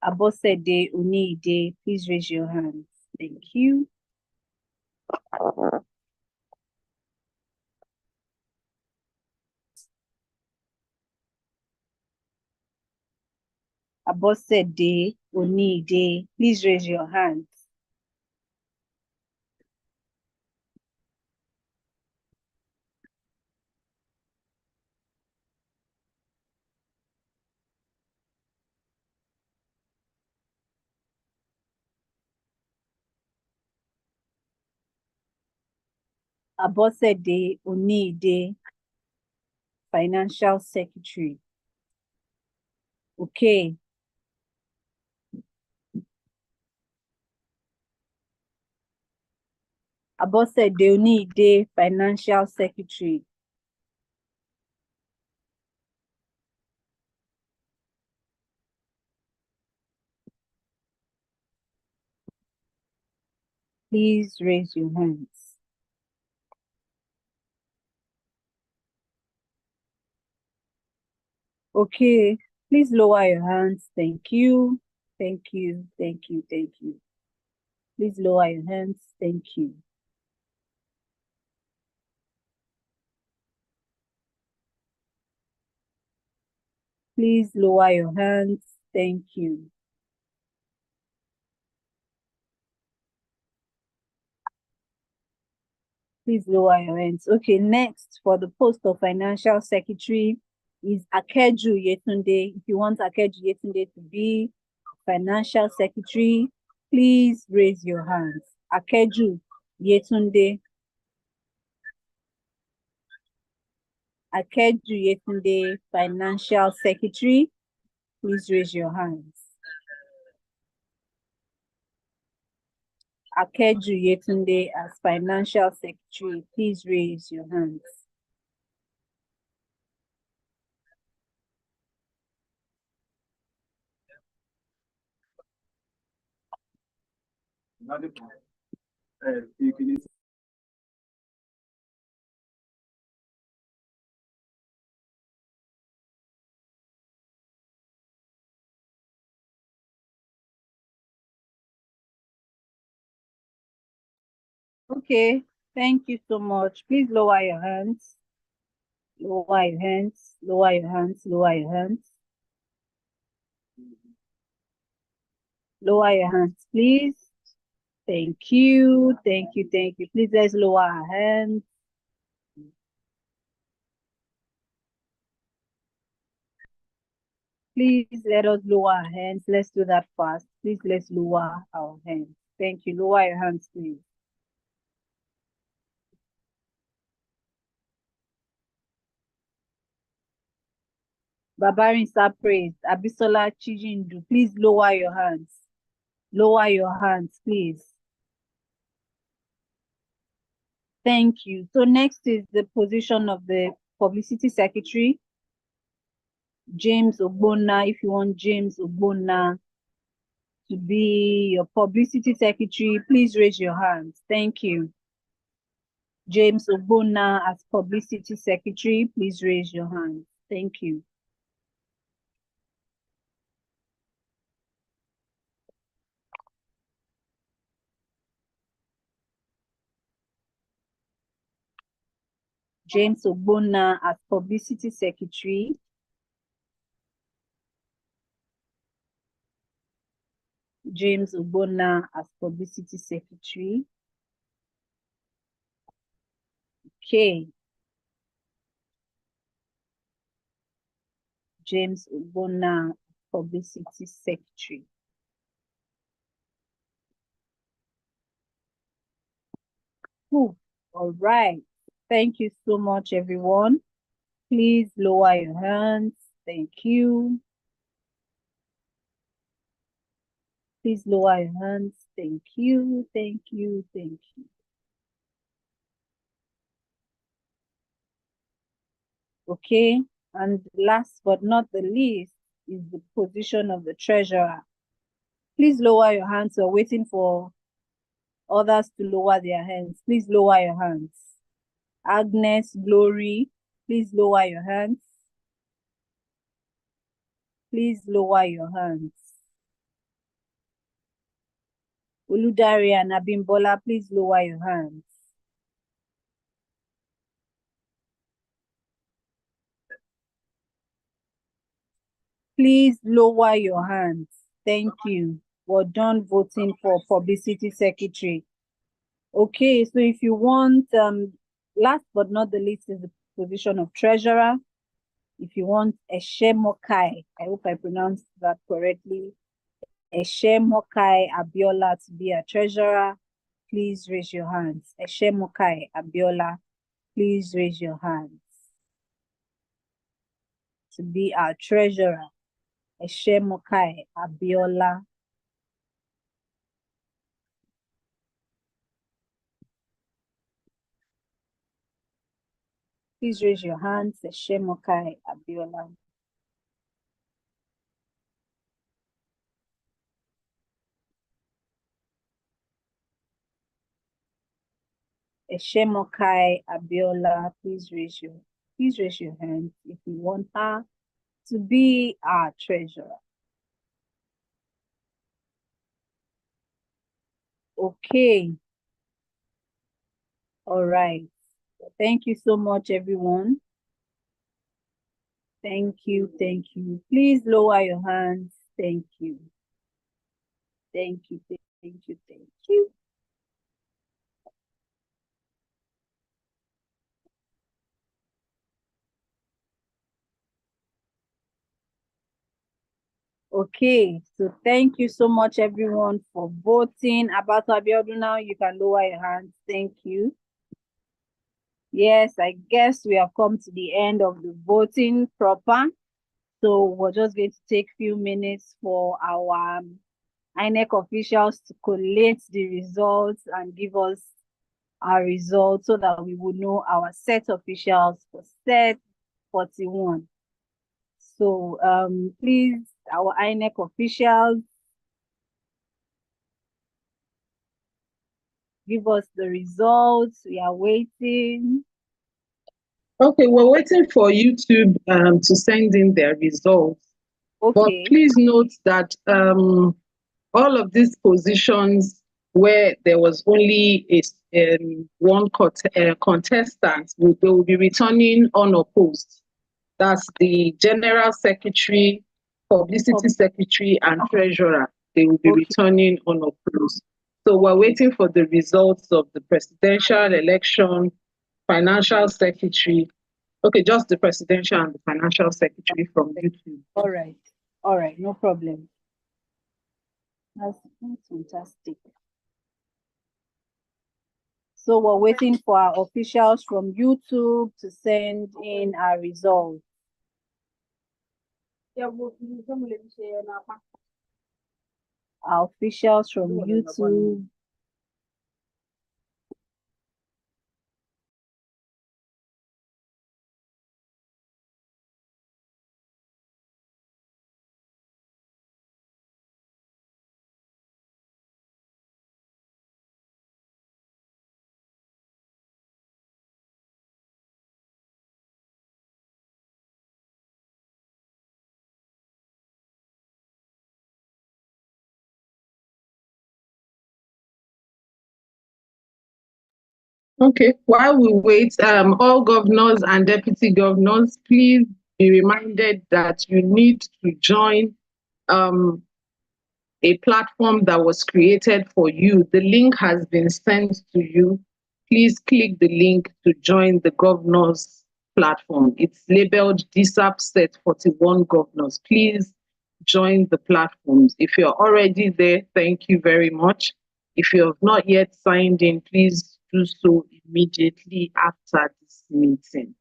Abosede Oniide, please raise your hands. Thank you. Abosede Oniide, please raise your hands. Abosede Oniide, Financial Secretary. Okay. Abosede Oniide, Financial Secretary. Please raise your hands. Okay, please lower your hands. Thank you. Thank you. Thank you. Thank you. Please lower your hands. Thank you. Please lower your hands. Thank you. Please lower your hands. Okay, next for the post of Financial Secretary is Akeju Yetunde. If you want Akeju Yetunde to be Financial Secretary, please raise your hands. Akeju Yetunde. Akeju Yetunde, Financial Secretary, please raise your hands. Akeju Yetunde as Financial Secretary, please raise your hands. Okay, thank you so much. Please lower your hands. Lower your hands, lower your hands, lower your hands. Lower your hands, please. Thank you, thank you, thank you. Please let's lower our hands. Please let us lower our hands. Let's do that fast. Please let's lower our hands. Thank you. Lower your hands, please. Babarin praised. Abisola Chijindu, please lower your hands. Lower your hands, please. Thank you. So next is the position of the Publicity Secretary, James Ogbonna. If you want James Ogbonna to be your Publicity Secretary, please raise your hands. Thank you. James Ogbonna as Publicity Secretary, please raise your hands. Thank you. James Ogbonna as Publicity Secretary. James Ogbonna as Publicity Secretary. Okay. James Ogbonna, Publicity Secretary. Ooh, all right. Thank you so much, everyone. Please lower your hands. Thank you. Please lower your hands. Thank you. Thank you. Thank you. Okay. And last but not the least is the position of the treasurer. Please lower your hands. We're waiting for others to lower their hands. Please lower your hands. Agnes, Glory, please lower your hands. Please lower your hands. Uludari and Abimbola, please lower your hands. Please lower your hands. Thank you. We're done voting for publicity secretary. Okay, so if you want, last but not the least is the position of treasurer. If you want Eshemokai, I hope I pronounced that correctly, Eshemokai Abiola to be a treasurer, please raise your hands. Eshemokai Abiola, please raise your hands. To be our treasurer, Eshemokai Abiola. Please raise your hands, Eshemokai Abiola. Eshemokai Abiola, please raise your hand if you want her to be our treasurer. Okay. All right. Thank you so much, everyone. Thank you. Thank you. Please lower your hands. Thank you. Thank you. Thank you. Thank you. Okay, so thank you so much, everyone, for voting. About Abiodun now, you can lower your hands. Thank you. Yes, I guess we have come to the end of the voting proper. So we're just going to take a few minutes for our INEC officials to collate the results and give us our results so that we would know our set officials for set 41. So please, our INEC officials, give us the results. We are waiting. Okay, we're waiting for YouTube to send in their results. Okay. But please note that all of these positions where there was only one contestant, they will be returning unopposed. That's the General Secretary, Publicity Secretary, and Treasurer. They will be returning unopposed. So we're waiting for the results of the presidential election, financial secretary. Okay, just the presidential and the financial secretary from YouTube. All right, no problem. That's fantastic. So we're waiting for our officials from YouTube to send in our results. Our officials from YouTube. Okay, while we wait, all governors and deputy governors, please be reminded that you need to join a platform that was created for you. The link has been sent to you. Please click the link to join the governors platform. It's labeled Dsap Set 41 Governors. Please join the platforms. If you're already there, thank you very much. If you have not yet signed in, please do so immediately after this meeting.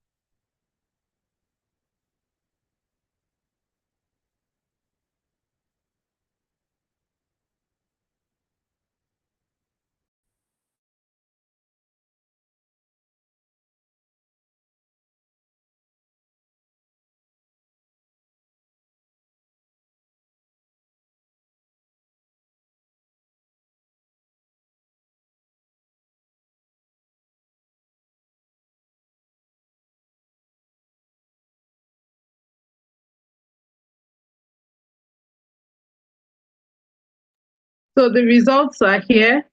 So the results are here.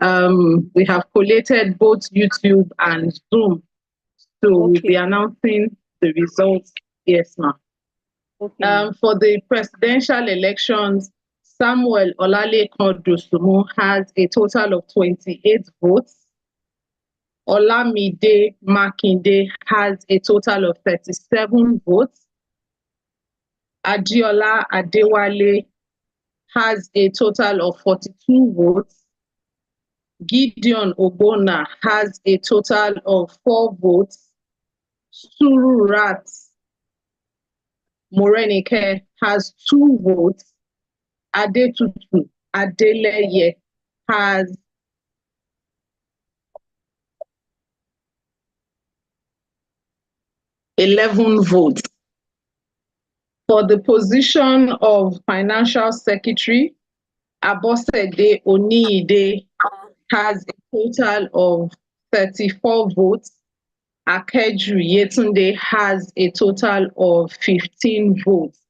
We have collated both YouTube and Zoom. So we'll be announcing the results. Yes, ma'am. Okay. For the presidential elections, Samuel Olalekan Dosumu has a total of 28 votes. Olamide Makinde has a total of 37 votes. Adiola Adewale has a total of 42 votes. Gideon Ogbonna has a total of 4 votes. Sururat Morenike has 2 votes. Adetutu Adeleye has 11 votes. For the position of Financial Secretary, Abosede Oniide has a total of 34 votes. Akeju Yetunde has a total of 15 votes.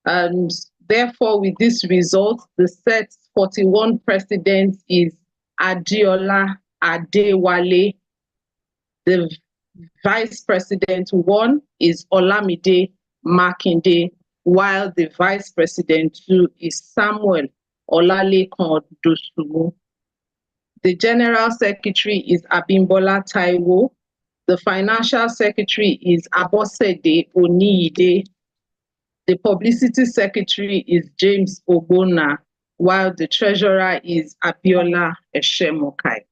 And therefore, with this result, the set 41 president is Adiola Adewale. The vice president 1 is Olamide Makinde, while the vice president 2 is Samuel Olalekan Dosumu. The general secretary is Abimbola Taiwo. The financial secretary is Abosede Oniide. The publicity secretary is James Ogbonna, while the treasurer is Abiola Eshemokai.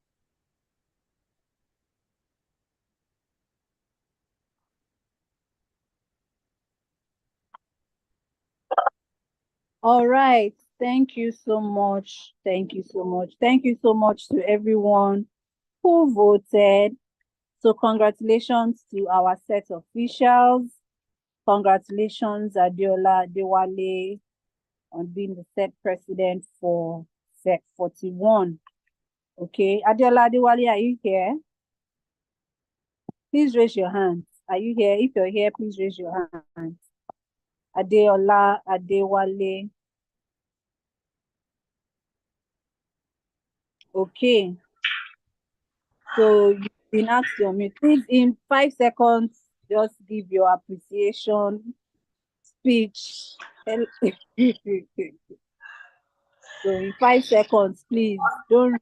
All right. Thank you so much. Thank you so much. Thank you so much to everyone who voted. So congratulations to our set officials. Congratulations, Adiola Adewale, on being the set president for set 41. Okay, Adiola Adewale, are you here? Please raise your hand. Are you here? If you're here, please raise your hand. Adiola Adewale. Okay. So you've been asked to unmute. Please, in 5 seconds, just give your appreciation speech. So in 5 seconds, please don't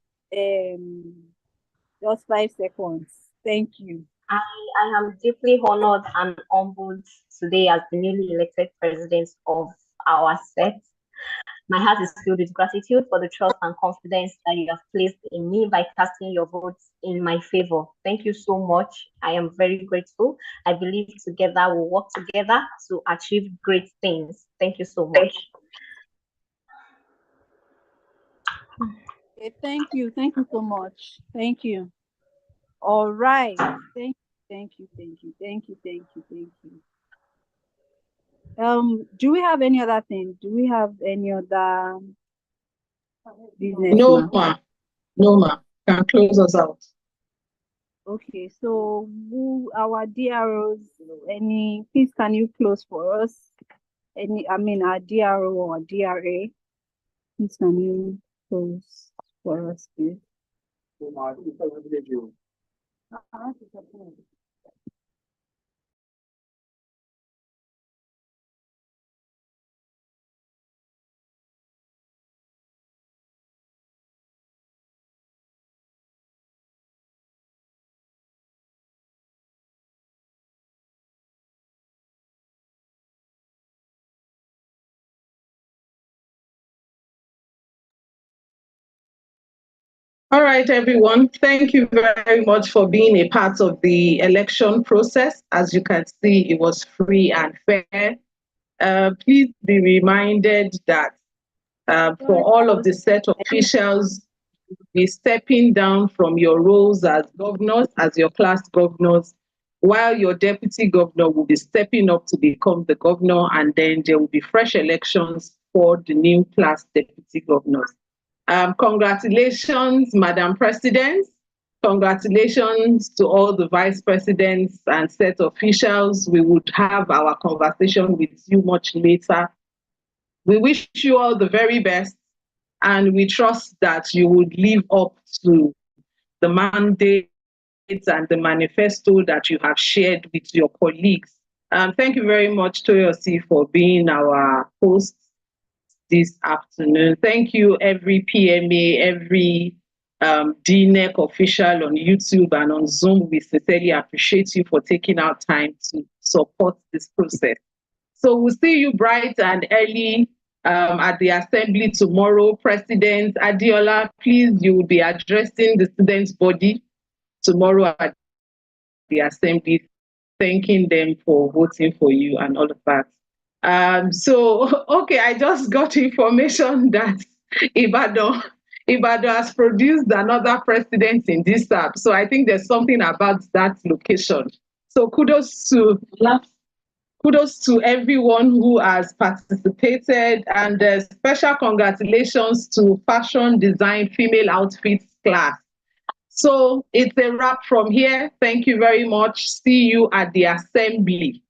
just 5 seconds. Thank you. I am deeply honored and humbled today as the newly elected president of our set. My heart is filled with gratitude for the trust and confidence that you have placed in me by casting your votes in my favor. Thank you so much. I am very grateful. I believe together we'll work together to achieve great things. Thank you so much. Okay, thank you. Thank you so much. Thank you. All right. Thank you. Thank you. Thank you. Thank you. Thank you. Thank you. Do we have any other thing? Do we have any other business? No, ma. No, ma. Can close us out. Okay, so our DROs, please can you close for us? Our DRO or DRA, please can you close for us, please? All right, everyone. Thank you very much for being a part of the election process. As you can see, it was free and fair. Please be reminded that for all of the set officials, be stepping down from your roles as governors, as your class governors, while your deputy governor will be stepping up to become the governor, and then there will be fresh elections for the new class deputy governors. Congratulations, Madam President. Congratulations to all the vice presidents and set officials. We would have our conversation with you much later. We wish you all the very best. and we trust that you would live up to the mandate and the manifesto that you have shared with your colleagues. Thank you very much, Toyosi, for being our host this afternoon. Thank you, every PMA, every DNEC official on YouTube and on Zoom. We sincerely appreciate you for taking out time to support this process. So we'll see you bright and early at the assembly tomorrow. President Adiola, please, you will be addressing the students' body tomorrow at the assembly, thanking them for voting for you and all of that. Okay, I just got information that Ibadan has produced another president in Dsap. So I think there's something about that location. So kudos to everyone who has participated, and special congratulations to Fashion Design Female Outfits class. So it's a wrap from here. Thank you very much. See you at the assembly.